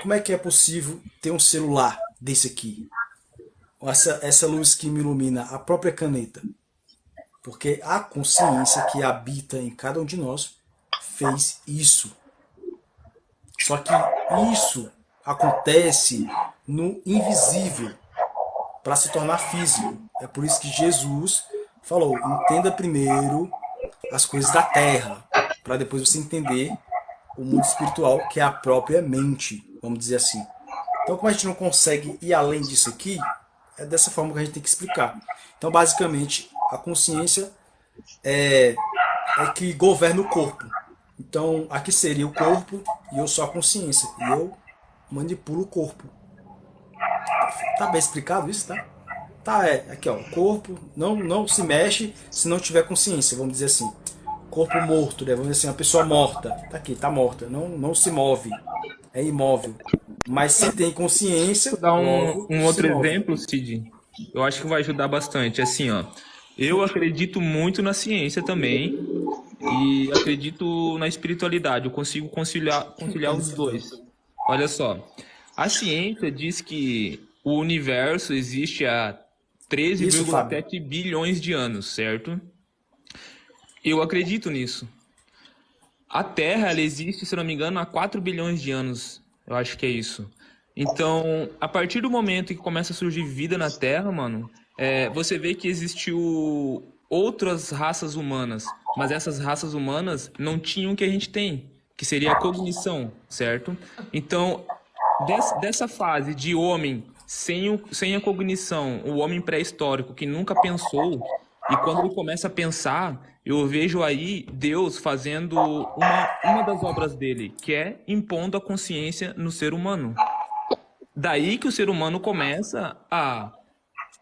Como é que é possível ter um celular desse aqui? Essa luz que me ilumina a própria caneta. Porque a consciência que habita em cada um de nós fez isso. Só que isso acontece no invisível para se tornar físico. É por isso que Jesus falou: entenda primeiro as coisas da terra, para depois você entender o mundo espiritual, que é a própria mente, vamos dizer assim. Então, como a gente não consegue ir além disso aqui, é dessa forma que a gente tem que explicar. Então, basicamente, a consciência é que governa o corpo. Então, aqui seria o corpo e eu sou a consciência. E eu manipulo o corpo. Tá bem explicado isso, tá? Tá, aqui ó, o corpo não se mexe se não tiver consciência, vamos dizer assim. Corpo morto, né? Vamos dizer assim, uma pessoa morta, tá aqui, tá morta, não se move, é imóvel. Mas se tem consciência, Vou dar logo um se outro move. exemplo, Cid. Eu acho que vai ajudar bastante. Assim, ó, eu acredito muito na ciência também e acredito na espiritualidade. Eu consigo conciliar os Perdão. dois. Olha só, a ciência diz que o universo existe há Isso, Fábio. 13,7 bilhões de anos, certo? Eu acredito nisso. A Terra, ela existe, se não me engano, há 4 bilhões de anos. Eu acho que é isso. Então, a partir do momento que começa a surgir vida na Terra, mano, você vê que existiu outras raças humanas, mas essas raças humanas não tinham o que a gente tem, que seria a cognição, certo? Então, dessa fase de homem sem a cognição, o homem pré-histórico que nunca pensou, e quando ele começa a pensar, eu vejo aí Deus fazendo uma das obras dele, que é impondo a consciência no ser humano. Daí que o ser humano começa a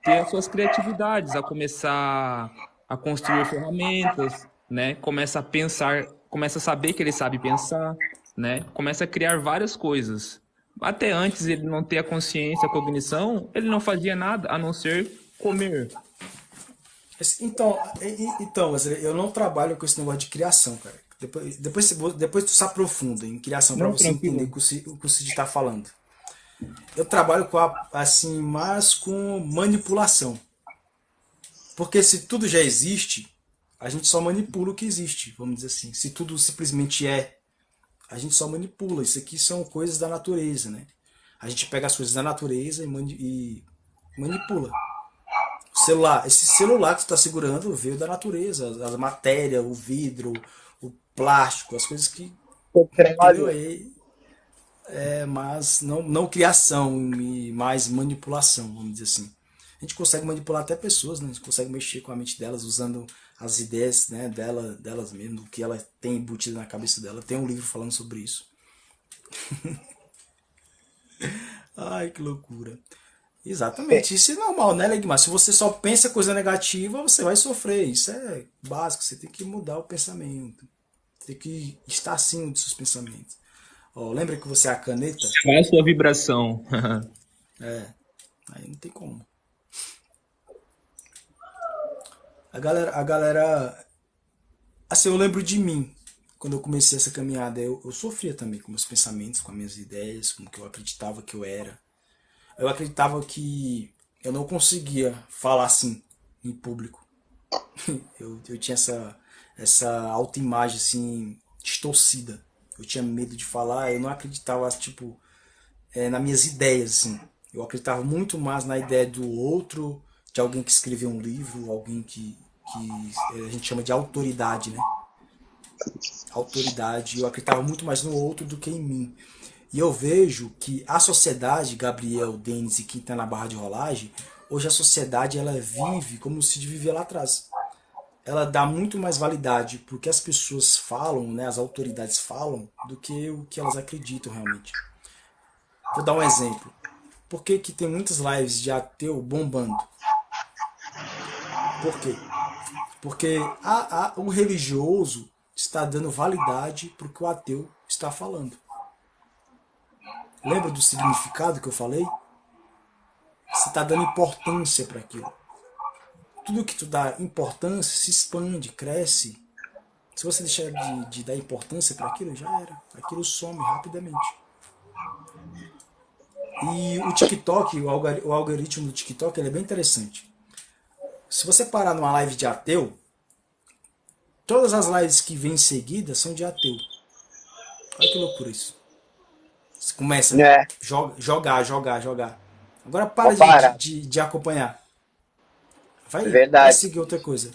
ter as suas criatividades, a começar a construir ferramentas, né? Começa a pensar, começa a saber que ele sabe pensar, né? Começa a criar várias coisas. Até antes ele não ter a consciência, a cognição, ele não fazia nada a não ser comer. Então, então, Wesley, eu não trabalho com esse negócio de criação, cara. Depois tu se aprofunda em criação para Não, você entender tranquilo. o que o Cid está falando. Eu trabalho assim, mais com manipulação. Porque se tudo já existe, a gente só manipula o que existe, vamos dizer assim. Se tudo simplesmente a gente só manipula. Isso aqui são coisas da natureza, né? A gente pega as coisas da natureza e manipula. O celular, esse celular que você está segurando veio da natureza, a matéria, o vidro, o plástico, as coisas que, entendeu? Petróleo. Aí mas não criação e mais manipulação, vamos dizer assim. A gente consegue manipular até pessoas, né? A gente consegue mexer com a mente delas usando as ideias, né, delas mesmo, o que ela tem embutido na cabeça dela. Tem um livro falando sobre isso. Ai, que loucura. Exatamente, isso é normal, né, Legmar? Se você só pensa coisa negativa, você vai sofrer. Isso é básico, você tem que mudar o pensamento. Tem que estar acima dos seus pensamentos. Ó, lembra que você é a caneta? Qual é a sua vibração? Aí não tem como. A galera, assim, eu lembro de mim, quando eu comecei essa caminhada, eu sofria também com meus pensamentos, com as minhas ideias, com o que eu acreditava que eu era. Eu acreditava que eu não conseguia falar assim em público. Eu tinha essa autoimagem assim distorcida. Eu tinha medo de falar, eu não acreditava tipo nas minhas ideias assim. Eu acreditava muito mais na ideia do outro, de alguém que escreveu um livro, alguém que a gente chama de autoridade, né? Autoridade. Eu acreditava muito mais no outro do que em mim. E eu vejo que a sociedade, Gabriel, Denis e quem está na barra de rolagem, hoje a sociedade ela vive como se vivia lá atrás. Ela dá muito mais validade porque as pessoas falam, né, as autoridades falam, do que o que elas acreditam realmente. Vou dar um exemplo. Por que, que tem muitas lives de ateu bombando? Por quê? Porque o religioso está dando validade para o que o ateu está falando. Lembra do significado que eu falei? Você está dando importância para aquilo. Tudo que tu dá importância se expande, cresce. Se você deixar de dar importância para aquilo, já era. Aquilo some rapidamente. E o TikTok, o algoritmo do TikTok, ele é bem interessante. Se você parar numa live de ateu, todas as lives que vêm em seguida são de ateu. Olha que loucura isso. Você começa Né? a jogar. Agora Não para para. de acompanhar. É Vai verdade. seguir outra coisa.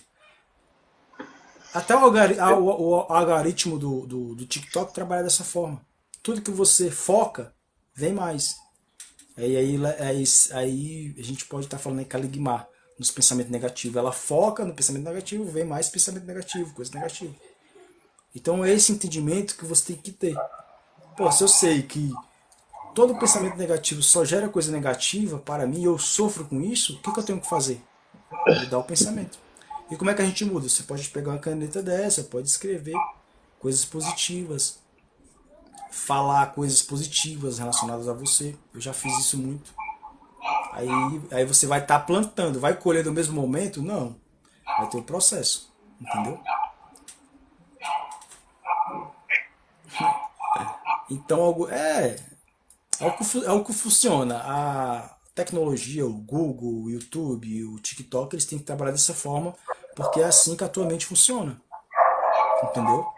Até o algoritmo do TikTok trabalha dessa forma. Tudo que você foca, vem mais. Aí a gente pode estar falando em Caligmar, nos pensamentos negativos. Ela foca no pensamento negativo, vem mais pensamento negativo, coisa negativa. Então é esse entendimento que você tem que ter. Pô, se eu sei que todo pensamento negativo só gera coisa negativa para mim e eu sofro com isso, o que, que eu tenho que fazer? Mudar o pensamento. E como é que a gente muda? Você pode pegar uma caneta dessa, pode escrever coisas positivas, falar coisas positivas relacionadas a você. Eu já fiz isso muito. Aí você vai estar plantando, vai colher no mesmo momento? Não. Vai ter um processo, entendeu? Então, é o que funciona. A tecnologia, o Google, o YouTube, o TikTok, eles têm que trabalhar dessa forma, porque é assim que a tua mente funciona, entendeu?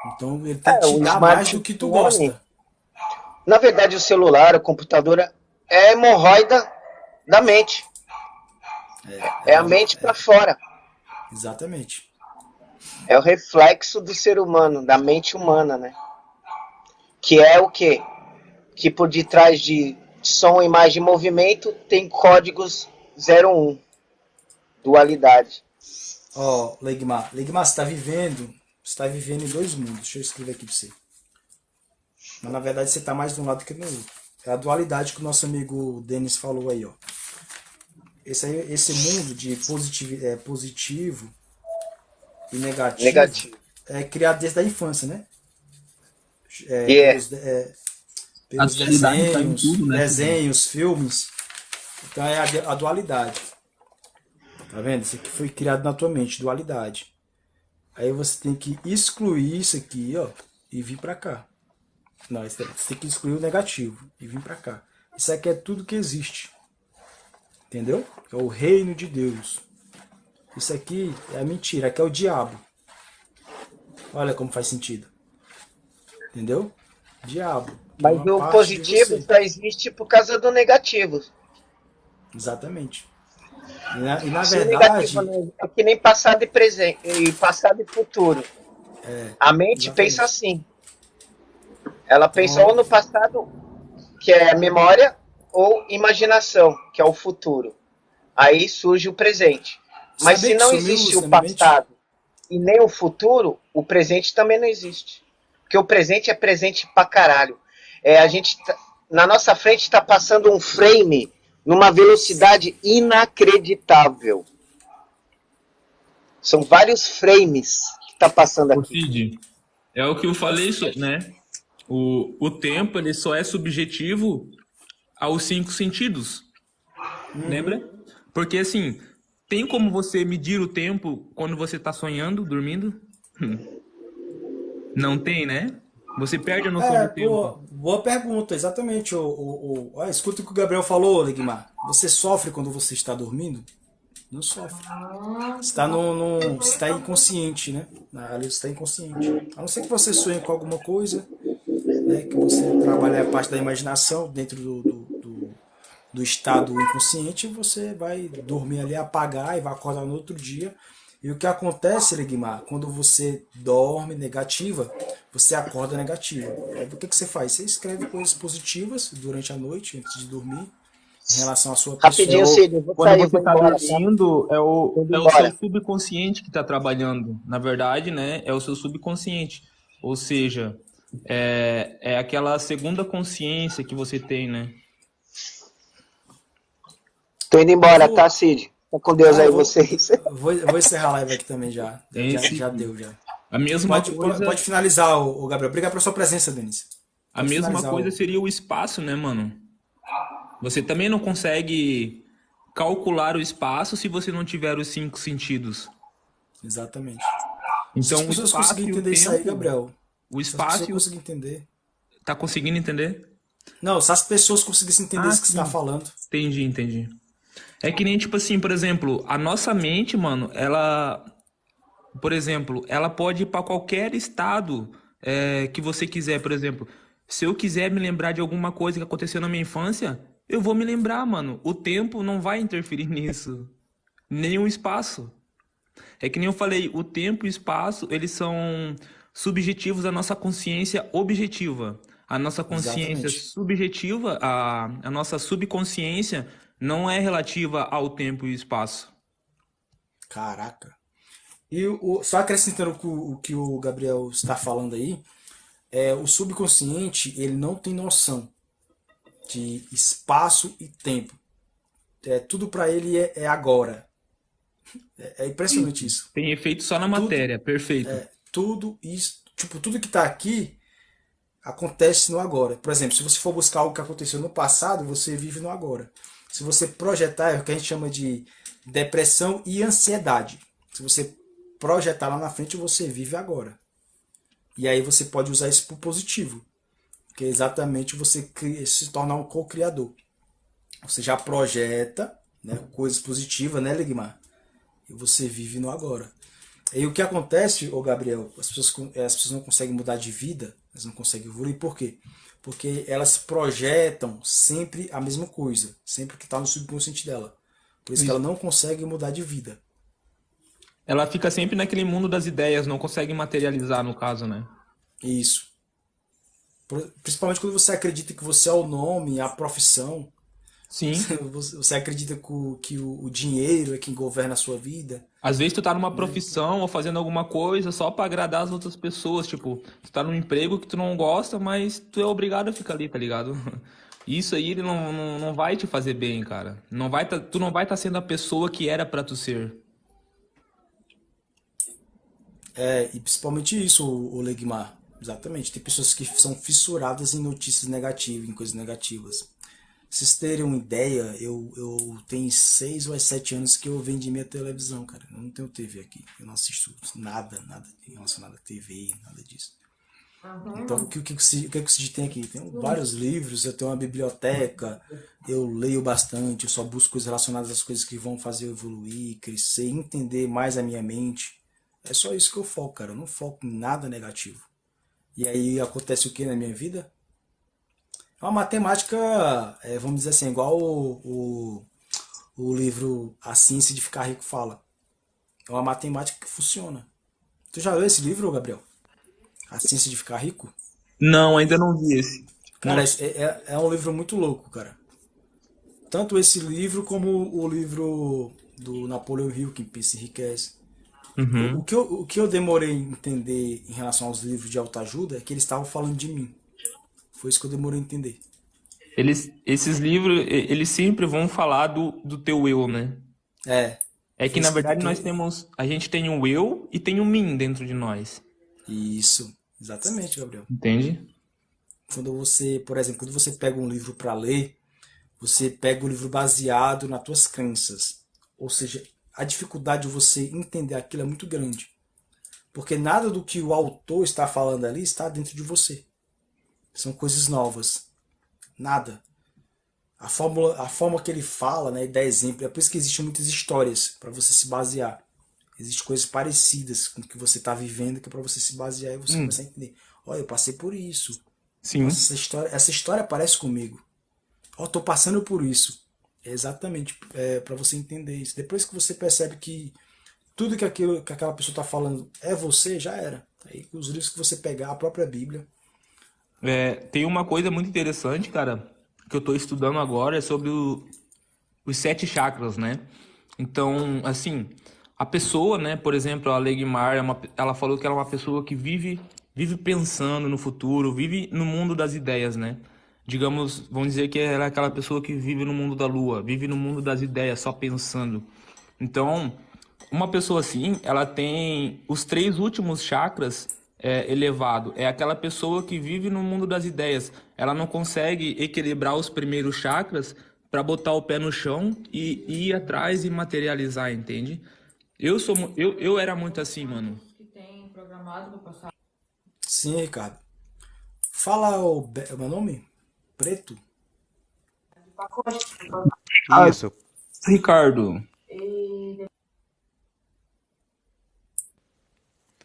Então ele tem que te O dar mais do que tu smartphone, gosta. na verdade, o celular, o computador é a hemorroida da mente. É a mente para fora. Exatamente. É o reflexo do ser humano, da mente humana, né? Que é o quê? Que por detrás de som, imagem e movimento tem códigos 01, dualidade. Ó, Legmar, você tá vivendo em dois mundos. Deixa eu escrever aqui pra você. Mas na verdade você tá mais de um lado que no outro. É a dualidade que o nosso amigo Denis falou aí, ó. Esse mundo de positivo e negativo Negativo. é criado desde a infância, né? É, E é. A pelos dualidade tá em tudo, né? desenhos, filmes. Então é a dualidade. Tá vendo? Isso aqui foi criado na tua mente, dualidade. Aí você tem que excluir isso aqui, ó, e vir pra cá. Não, você tem que excluir o negativo e vir pra cá. Isso aqui é tudo que existe. Entendeu? É o reino de Deus. Isso aqui é a mentira, aqui é o diabo. Olha como faz sentido. Entendeu? Diabo, que é Mas uma o parte de positivo você. só existe por causa do negativo. Exatamente. E na Se o negativo verdade, não é que nem passado e presente, e passado e futuro. A mente pensa exatamente. assim. Ela pensa ou Então, no passado, que é a memória, ou imaginação, que é o futuro. Aí surge o presente. Mas sabia se que não sumiu existe isso o na minha mente? passado e nem o futuro, o presente também não existe. Porque o presente é presente pra caralho. Na nossa frente está passando um frame numa velocidade inacreditável. São vários frames que está passando Ô, aqui. Cid, é o que eu falei, né? O tempo ele só é subjetivo aos cinco sentidos, lembra? Porque assim, tem como você medir o tempo quando você está sonhando, dormindo? Não tem, né? Você perde a noção do tempo. Boa pergunta, exatamente. Escuta o que o Gabriel falou, Legmar. Você sofre quando você está dormindo? Não sofre. Você está inconsciente, né? Ali você está inconsciente. A não ser que você sonhe com alguma coisa, né? Que você trabalhe a parte da imaginação dentro do estado inconsciente, você vai dormir ali, apagar e vai acordar no outro dia. E o que acontece, Legmar, quando você dorme negativa, você acorda negativa. Aí o que você faz? Você escreve coisas positivas durante a noite, antes de dormir, em relação à sua É Rapidinho, pessoa. o, Cid, eu vou quando sair, você vou está embora, tá? dormindo, Tô indo é o seu embora. subconsciente que está trabalhando. Na verdade, né? É o seu subconsciente. Ou seja, é aquela segunda consciência que você tem, né? Tô indo Eu embora, tá, vou. Cid? Tá com Deus aí, Eu vou. vocês. Vou encerrar a live aqui também já. Esse, Já deu, já. a mesma Pode coisa, finalizar, o Gabriel. Obrigado pela sua presença, Denis. a Pode mesma finalizar coisa o. seria o espaço, né, mano? Você também não consegue calcular o espaço se você não tiver os cinco sentidos. Exatamente. Se as Então, pessoas conseguirem entender isso aí, Gabriel. o Se as pessoas espaço e o... conseguirem entender. Tá conseguindo entender? Não, se as pessoas conseguissem entender Ah, isso que você está sim. falando. Entendi. É que nem, tipo assim, por exemplo, a nossa mente, mano, ela, por exemplo, ela pode ir pra qualquer estado que você quiser, por exemplo. Se eu quiser me lembrar de alguma coisa que aconteceu na minha infância, eu vou me lembrar, mano. O tempo não vai interferir nisso. Nem o espaço. É que nem eu falei, o tempo e o espaço, eles são subjetivos à nossa consciência objetiva. A nossa consciência Exatamente. subjetiva, a nossa subconsciência, não é relativa ao tempo e espaço. Caraca. E só acrescentando o que o Gabriel está falando aí, o subconsciente, ele não tem noção. de espaço e tempo. Tudo para ele é agora. É impressionante Isso. isso. Tem efeito só na Tudo, matéria, perfeito. tudo isso, tipo, tudo que está aqui acontece no agora. Por exemplo, se você for buscar algo que aconteceu no passado, você vive no agora. Se você projetar, é o que a gente chama de depressão e ansiedade. Se você projetar lá na frente, você vive agora. E aí você pode usar isso para o positivo, que é exatamente você se tornar um co-criador. Você já projeta, né, coisas positivas, né, Ligmar? E você vive no agora. E o que acontece, ô Gabriel, as pessoas não conseguem mudar de vida, elas não conseguem evoluir, por quê? Porque elas projetam sempre a mesma coisa, sempre que está no subconsciente dela. Por isso que ela Isso. não consegue mudar de vida. Ela fica sempre naquele mundo das ideias, não consegue materializar no caso, né? Isso. Principalmente quando você acredita que você é o nome, a profissão, Sim. você acredita que o dinheiro é quem governa a sua vida, Às vezes tu tá numa né? profissão ou fazendo alguma coisa só pra agradar as outras pessoas, tipo, tu tá num emprego que tu não gosta, mas tu é obrigado a ficar ali, tá ligado? Isso aí ele não vai te fazer bem, cara. Tu não vai estar sendo a pessoa que era pra tu ser. E principalmente isso, o Legmar. Exatamente. Tem pessoas que são fissuradas em notícias negativas, em coisas negativas. Pra vocês terem uma ideia, eu tenho 6 ou 7 anos que eu vendi minha televisão, cara. Eu não tenho TV aqui. Eu não assisto nada relacionado a TV, nada disso. Então, o que o Cid tem aqui? Tem vários livros, eu tenho uma biblioteca, eu leio bastante, eu só busco coisas relacionadas às coisas que vão fazer eu evoluir, crescer, entender mais a minha mente. É só isso que eu foco, cara. Eu não foco em nada negativo. E aí acontece o que na minha vida? É uma matemática, vamos dizer assim, igual o livro A Ciência de Ficar Rico fala. É uma matemática que funciona. Tu já leu esse livro, Gabriel? A Ciência de Ficar Rico? Não, ainda não vi esse. Cara, é um livro muito louco, cara. Tanto esse livro como o livro do Napoleão Hill, que Pensa e Enriquece. O, o, Uhum. que eu, o que eu demorei a entender em relação aos livros de autoajuda é que eles estavam falando de mim. Foi isso que eu demorei a entender. Esses livros, eles sempre vão falar do teu eu, né? É, É que foi na isso verdade a gente tem um eu e tem um mim dentro de nós, Isso, exatamente, Gabriel. entende? Quando você, por exemplo, quando você pega um livro para ler, você pega o livro baseado nas tuas crenças. Ou seja, a dificuldade de você entender aquilo é muito grande. Porque nada do que o autor está falando ali está dentro de você. São coisas novas. Nada. A forma que ele fala, né, e dá exemplo, é por isso que existem muitas histórias para você se basear. Existem coisas parecidas com o que você está vivendo que é para você se basear e você começar a entender. Olha, eu passei por isso. Nossa, Sim. essa história parece comigo. Ó, eu tô passando por isso. É exatamente para você entender isso. Depois que você percebe que tudo que aquela pessoa está falando é você, já era. Aí os livros que você pegar, a própria Bíblia. Tem uma coisa muito interessante, cara, que eu tô estudando agora, é sobre os sete chakras, né? Então, assim, a pessoa, né, por exemplo, a Legmar, ela falou que ela é uma pessoa que vive pensando no futuro, vive no mundo das ideias, né? Digamos, vamos dizer que ela é aquela pessoa que vive no mundo da lua, vive no mundo das ideias, só pensando. Então, uma pessoa assim, ela tem os três últimos chakras elevado. É aquela pessoa que vive no mundo das ideias. Ela não consegue equilibrar os primeiros chakras para botar o pé no chão e ir atrás e materializar, entende? Eu era muito assim, mano. Sim, Ricardo. Fala o meu nome? Preto? Isso. Ricardo,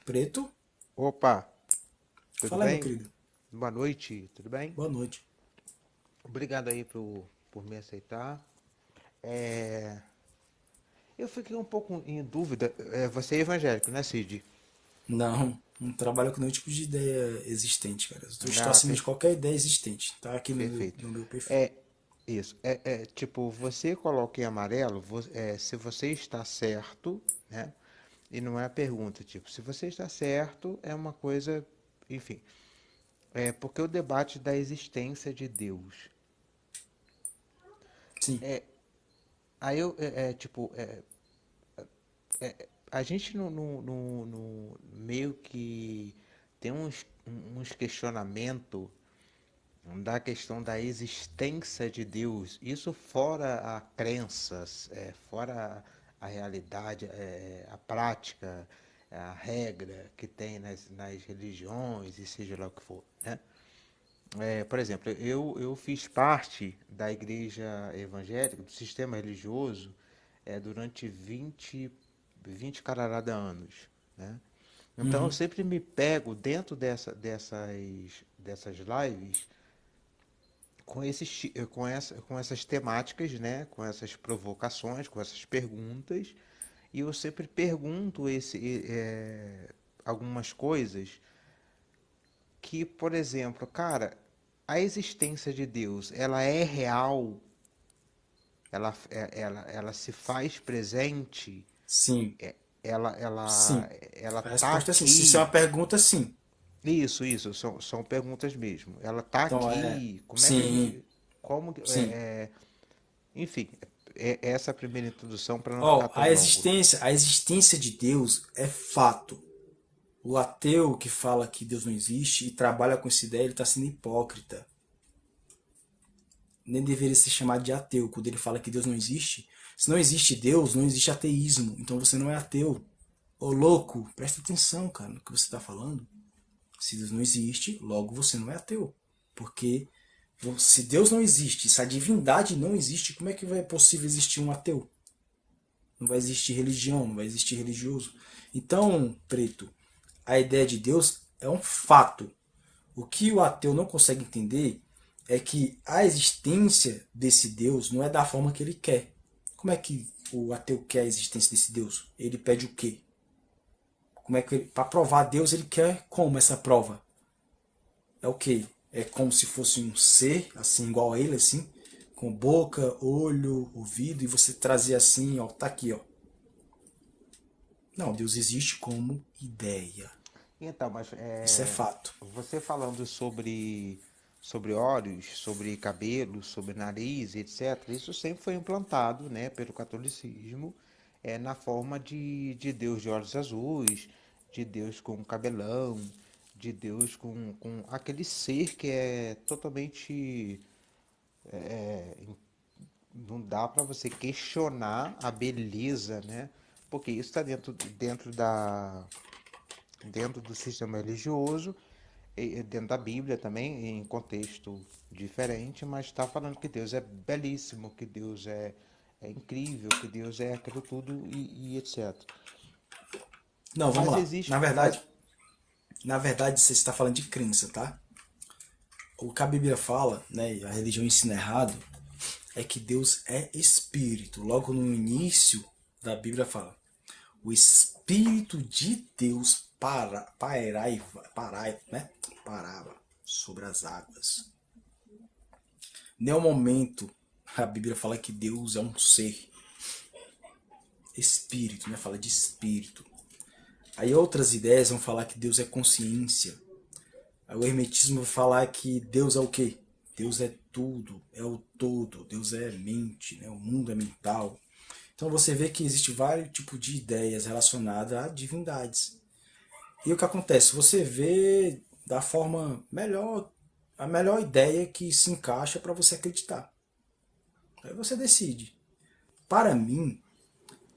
Preto? Opa, tudo Fala aí, meu bem? querido. Boa noite, tudo bem? Boa noite. Obrigado aí por me aceitar. É, eu fiquei um pouco em dúvida. Você é evangélico, né, Cid? Não trabalho com nenhum tipo de ideia existente, cara. Eu estou Ah, acima de qualquer ideia existente. Tá aqui no meu, perfeito. no meu perfil. É isso. Tipo, você coloca em amarelo se você está certo, né? E não é a pergunta, tipo, se você está certo é uma coisa, enfim. É porque o debate da existência de Deus. Sim. Aí eu, tipo, a gente meio que tem uns questionamentos da questão da existência de Deus, isso fora a crenças, fora a realidade, a prática, a regra que tem nas religiões e seja lá o que for, né? Por exemplo, eu fiz parte da igreja evangélica, do sistema religioso, durante 20 caralhada anos, né? Então eu Uhum. sempre me pego dentro dessas lives com essas temáticas, né? Com essas provocações, com essas perguntas, e eu sempre pergunto algumas coisas que, por exemplo, cara, a existência de Deus, ela é real, ela se faz presente, Sim. ela, ela, Sim. ela A tá resposta é sim. Se isso é uma aqui. pergunta, sim. Isso, são perguntas mesmo. Ela tá Então é. aqui, como é que a Sim. gente. Como. Sim. Enfim, essa é a primeira introdução para não ficar Ó, tão longo. a existência de Deus é fato. O ateu que fala que Deus não existe e trabalha com essa ideia, ele está sendo hipócrita. Nem deveria ser chamado de ateu quando ele fala que Deus não existe. Se não existe Deus, não existe ateísmo. Então você não é ateu. Ô louco, presta atenção, cara, no que você está falando. Se Deus não existe, logo você não é ateu. Porque se Deus não existe, se a divindade não existe, como é que é possível existir um ateu? Não vai existir religião, não vai existir religioso. Então, preto, a ideia de Deus é um fato. O que o ateu não consegue entender é que a existência desse Deus não é da forma que ele quer. Como é que o ateu quer a existência desse Deus? Ele pede o quê? Como é que para provar Deus ele quer como essa prova? É o quê? É como se fosse um ser, assim, igual a ele, assim, com boca, olho, ouvido, e você trazer assim, ó, tá aqui, ó. Não, Deus existe como ideia. Então, mas Isso é fato. você falando sobre olhos, sobre cabelo, sobre nariz, etc., isso sempre foi implantado, né, pelo catolicismo, na forma de Deus de olhos azuis, de Deus com cabelão, de Deus com aquele ser que é totalmente. Não dá para você questionar a beleza, né? Porque isso está dentro do sistema religioso, dentro da Bíblia também, em contexto diferente, mas está falando que Deus é belíssimo, que Deus é incrível, que Deus é aquilo tudo e etc. Não, vamos Mas lá. existe. Mas, Na verdade, você está falando de crença, tá? O que a Bíblia fala, né, e a religião ensina errado, é que Deus é espírito. Logo no início da Bíblia fala: o espírito de Deus parava sobre as águas. Nenhum momento a Bíblia fala que Deus é um ser espírito, né? Fala de espírito. Aí outras ideias vão falar que Deus é consciência. Aí o hermetismo vai falar que Deus é o quê? Deus é tudo, é o todo. Deus é mente, né? O mundo é mental. Então você vê que existe vários tipos de ideias relacionadas a divindades. E o que acontece? Você vê da forma melhor, a melhor ideia que se encaixa para você acreditar. Aí você decide. Para mim,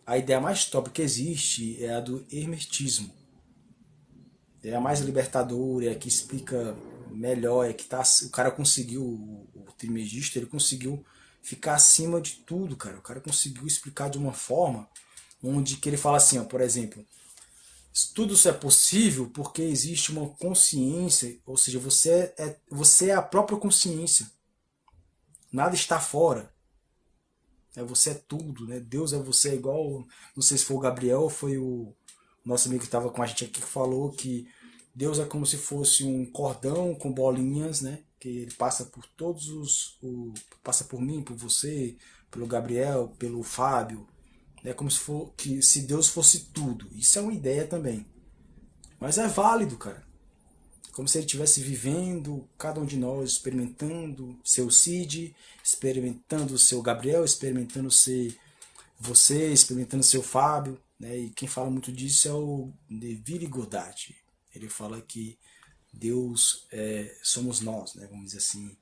a ideia mais top que existe é a do hermetismo. É a mais libertadora, é a que explica melhor, é que tá, o cara conseguiu, o Trismegisto, ele conseguiu ficar acima de tudo, cara. O cara conseguiu explicar de uma forma onde que ele fala assim, ó, por exemplo, tudo isso é possível porque existe uma consciência, ou seja, você é a própria consciência. Nada está fora. Você é tudo, né? Deus é você, igual, não sei se foi o Gabriel ou foi o nosso amigo que estava com a gente aqui que falou que Deus é como se fosse um cordão com bolinhas, né? Que ele passa por todos passa por mim, por você, pelo Gabriel, pelo Fábio. É como se que se Deus fosse tudo. Isso é uma ideia também. Mas é válido, cara. como se ele estivesse vivendo, cada um de nós, experimentando seu Cid, experimentando seu Gabriel, experimentando ser você, experimentando seu Fábio, né? E quem fala muito disso é o Neville Goddard. Ele fala que Deus somos nós, né? Vamos dizer assim.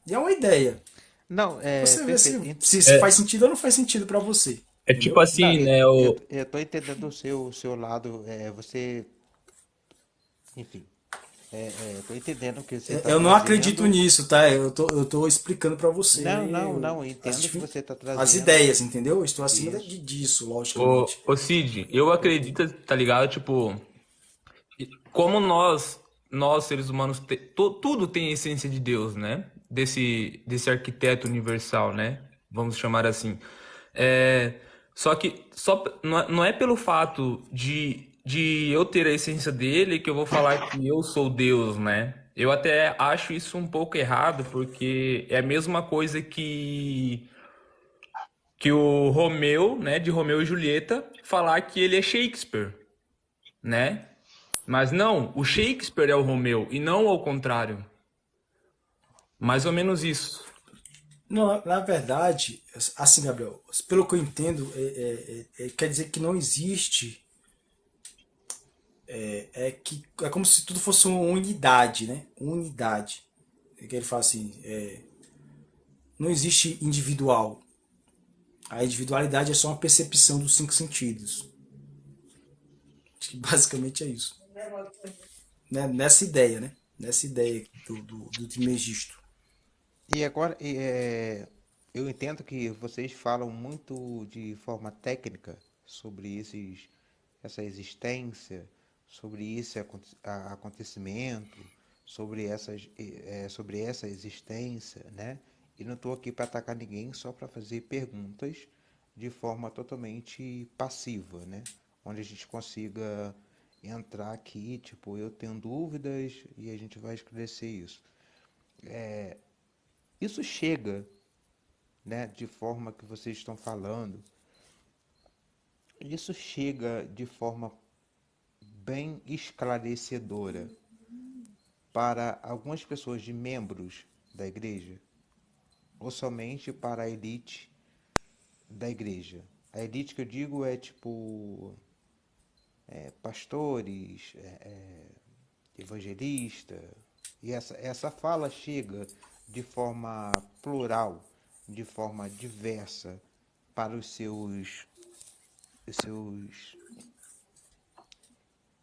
E é uma ideia. Não, é Você vê perfeito. se faz sentido ou não faz sentido para você, É tipo entendeu? Não, assim, né? eu tô entendendo o seu lado. Você, enfim, tô entendendo o que você está Eu não acredito trazendo. nisso, tá? Eu tô explicando para Não, você não, não, eu entendo o que você está as trazendo. ideias, entendeu? Eu estou acima Isso. disso, logicamente. Ô Cid, eu acredito, tá ligado? Tipo, como nós seres humanos, tudo tem a essência de Deus, né? Desse arquiteto universal, né? Vamos chamar assim. É, só que não é pelo fato de eu ter a essência dele que eu vou falar que eu sou Deus, né? Eu até acho isso um pouco errado, porque é a mesma coisa que o Romeu, né, de Romeu e Julieta, falar que ele é Shakespeare, né? Mas não, o Shakespeare é o Romeu e não ao contrário. Mais ou menos isso. Não, na verdade, assim, Gabriel, pelo que eu entendo, quer dizer que não existe. Que é como se tudo fosse uma unidade, né? Unidade. É que ele fala assim, não existe individual. A individualidade é só uma percepção dos cinco sentidos. Acho que basicamente é isso. Né? Nessa ideia, né? Nessa ideia do Trimegisto. E agora, eu entendo que vocês falam muito de forma técnica sobre essa existência, sobre esse acontecimento, sobre essa existência, né? E não estou aqui para atacar ninguém, só para fazer perguntas de forma totalmente passiva, né? Onde a gente consiga entrar aqui, tipo, eu tenho dúvidas e a gente vai esclarecer isso. Isso chega, né, de forma que vocês estão falando, isso chega de forma bem esclarecedora para algumas pessoas de membros da igreja, ou somente para a elite da igreja. A elite que eu digo é tipo pastores, evangelista, e essa fala chega de forma plural, de forma diversa para os seus,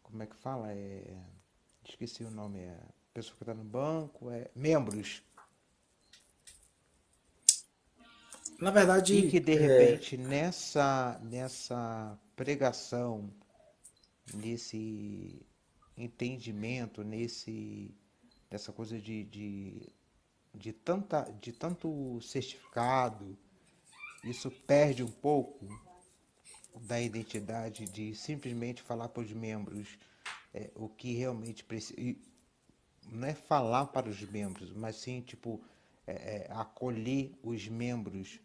como é que fala? Esqueci o nome, pessoa que está no banco, membros, Na e que verdade, de repente nessa pregação, nesse entendimento, nessa coisa de tanto certificado, isso perde um pouco da identidade de simplesmente falar para os membros o que realmente precisa. Não é falar para os membros, mas sim tipo acolher os membros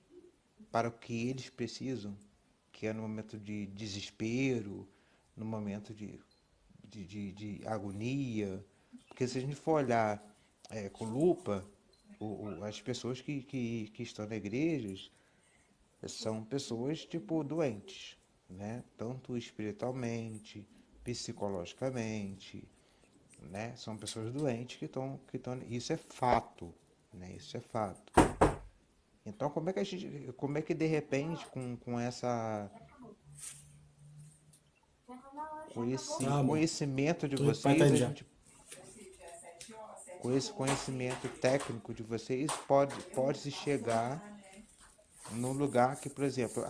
para o que eles precisam, que é no momento de desespero, no momento de agonia. Porque se a gente for olhar com lupa, as pessoas que estão na igreja são pessoas tipo doentes, né? Tanto espiritualmente, psicologicamente, né? São pessoas doentes que estão, isso é fato, né? Isso é fato. Então como é que de repente com esse tá, amor. conhecimento de Pai tá vocês, indo já. com esse conhecimento técnico de vocês, pode se chegar num lugar que, por exemplo,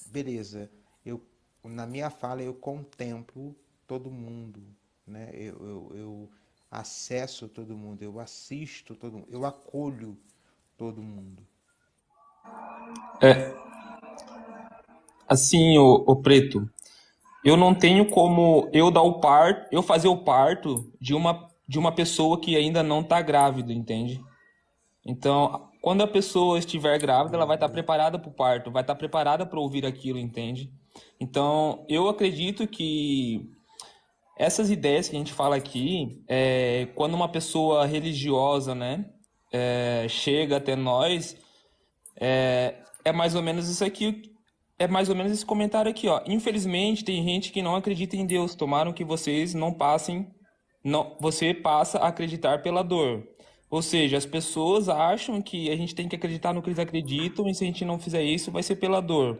beleza, eu na minha fala eu contemplo todo mundo, né? Eu acesso todo mundo, eu assisto todo mundo, eu acolho todo mundo. É, assim, o Preto, eu não tenho como eu fazer o parto de uma pessoa que ainda não tá grávida, entende? Então, quando a pessoa estiver grávida, ela vai estar preparada para o parto, vai estar preparada para ouvir aquilo, entende? Então, eu acredito que essas ideias que a gente fala aqui, quando uma pessoa religiosa, né, chega até nós, é mais ou menos isso aqui, é mais ou menos esse comentário aqui, ó. Infelizmente, tem gente que não acredita em Deus. Tomaram que vocês não passem, não, você passa a acreditar pela dor. Ou seja, as pessoas acham que a gente tem que acreditar no que eles acreditam e se a gente não fizer isso, vai ser pela dor.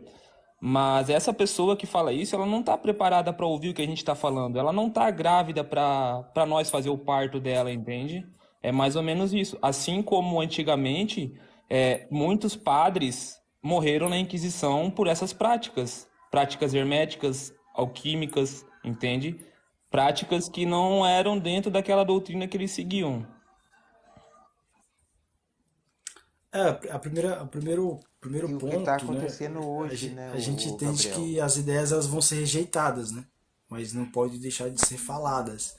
Mas essa pessoa que fala isso, ela não está preparada para ouvir o que a gente está falando. Ela não está grávida para nós fazer o parto dela, entende? É mais ou menos isso. Assim como antigamente, muitos padres morreram na Inquisição por essas práticas, práticas herméticas, alquímicas, entende? Práticas que não eram dentro daquela doutrina que eles seguiam. O primeiro E o que está ponto, né? acontecendo A, hoje, ge- né, a gente o entende Gabriel? que as ideias elas vão ser rejeitadas, né? Mas não pode deixar de ser faladas,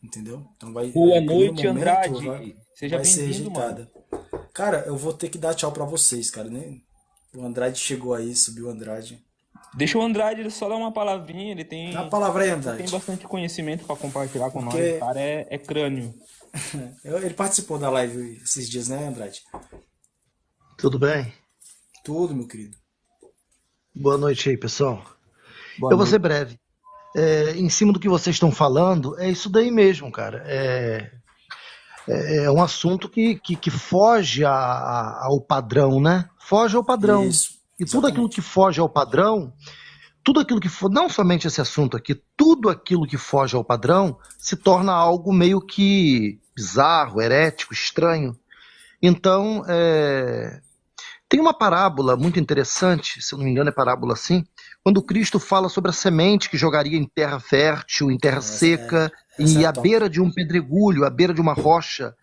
entendeu? Então Boa o primeiro noite, momento vai, Andrade. Seja vai ser bem-vindo, mano. rejeitada. Cara, eu vou ter que dar tchau pra vocês, cara, né? O Andrade chegou aí, subiu o Andrade. Deixa o Andrade só dar uma palavrinha, Dá a palavra aí, ele tem Andrade. bastante conhecimento para compartilhar com nós. O Porque cara é crânio. ele participou da live esses dias, né, Andrade? Tudo bem? Tudo, meu querido. Boa noite aí, pessoal. Boa Eu vou ser noite. breve. Em cima do que vocês estão falando, é isso daí mesmo, cara. É um assunto que foge ao padrão, né? Foge ao padrão. Isso, E tudo aquilo que exatamente. foge ao padrão, tudo aquilo que for, não somente esse assunto aqui, tudo aquilo que foge ao padrão se torna algo meio que bizarro, herético, estranho. Então, tem uma parábola muito interessante, se eu não me engano é parábola assim, quando Cristo fala sobre a semente que jogaria em terra fértil, em terra seca, Essa é e a à top. beira de um pedregulho, à beira de uma rocha,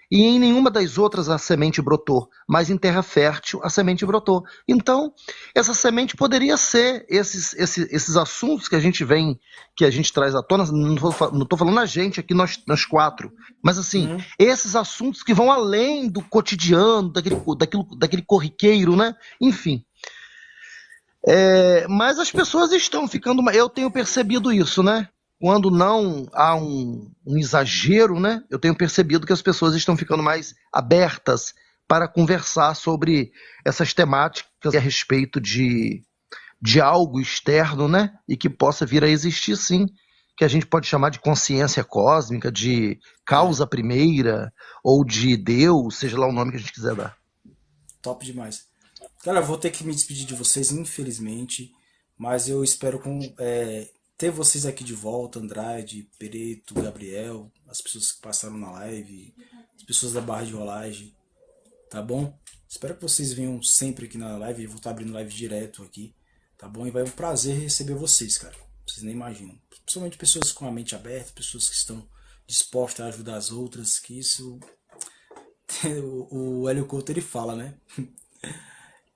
e em nenhuma das outras a semente brotou, mas em terra fértil a semente brotou. Então, essa semente poderia ser esses assuntos que a gente vem, que a gente traz à tona, não estou falando a gente aqui, nós quatro, mas assim, Uhum. esses assuntos que vão além do cotidiano, daquele corriqueiro, né? Enfim. Mas as pessoas estão ficando. Eu tenho percebido isso, né? Quando não há um exagero, né? Eu tenho percebido que as pessoas estão ficando mais abertas para conversar sobre essas temáticas a respeito de algo externo, né? E que possa vir a existir, sim, que a gente pode chamar de consciência cósmica, de É, causa primeira, ou de Deus, seja lá o nome que a gente quiser dar. top demais. Cara, eu vou ter que me despedir de vocês, infelizmente, mas eu espero ter vocês aqui de volta, Andrade, Pereto, Gabriel, as pessoas que passaram na live, as pessoas da barra de rolagem, tá bom? Espero que vocês venham sempre aqui na live, eu vou estar abrindo live direto aqui, tá bom? E vai ser um prazer receber vocês, cara. Vocês nem imaginam. Principalmente pessoas com a mente aberta, pessoas que estão dispostas a ajudar as outras, que isso o Hélio Couto ele fala, né?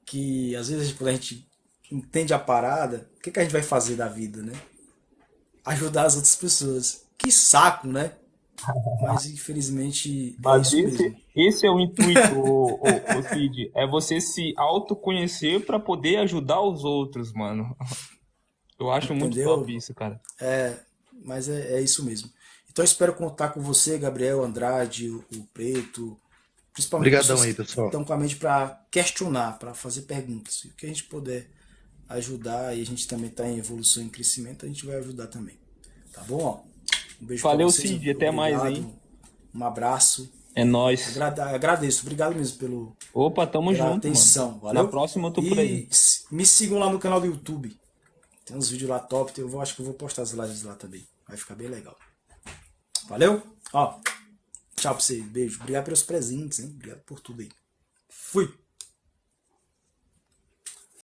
Que às vezes quando a gente entende a parada, o que a gente vai fazer da vida, né? Ajudar as outras pessoas. Que saco, né? Mas infelizmente é Mas isso mesmo. esse é o intuito, o Cid. É você se autoconhecer para poder ajudar os outros, mano. Eu acho muito top Entendeu? isso, cara. Mas é isso mesmo. Então eu espero contar com você, Gabriel, Andrade, o Preto, principalmente Obrigadão pessoas aí, que pessoal. estão com a mente para questionar, para fazer perguntas. E o que a gente puder ajudar, e a gente também está em evolução, em crescimento, a gente vai ajudar também. Tá bom? Ó, um beijo para Valeu, vocês, Cid. Até mais, hein? obrigado, um abraço. É nóis. Agradeço, obrigado mesmo Opa, tamo pela junto, mano. atenção, Na valeu? próxima eu tô por aí. E me sigam lá no canal do YouTube. Tem uns vídeos lá top, acho que eu vou postar as lives lá também. Vai ficar bem legal. Valeu? Ó, tchau pra vocês, beijo. Obrigado pelos presentes, hein? Obrigado por tudo aí. Fui!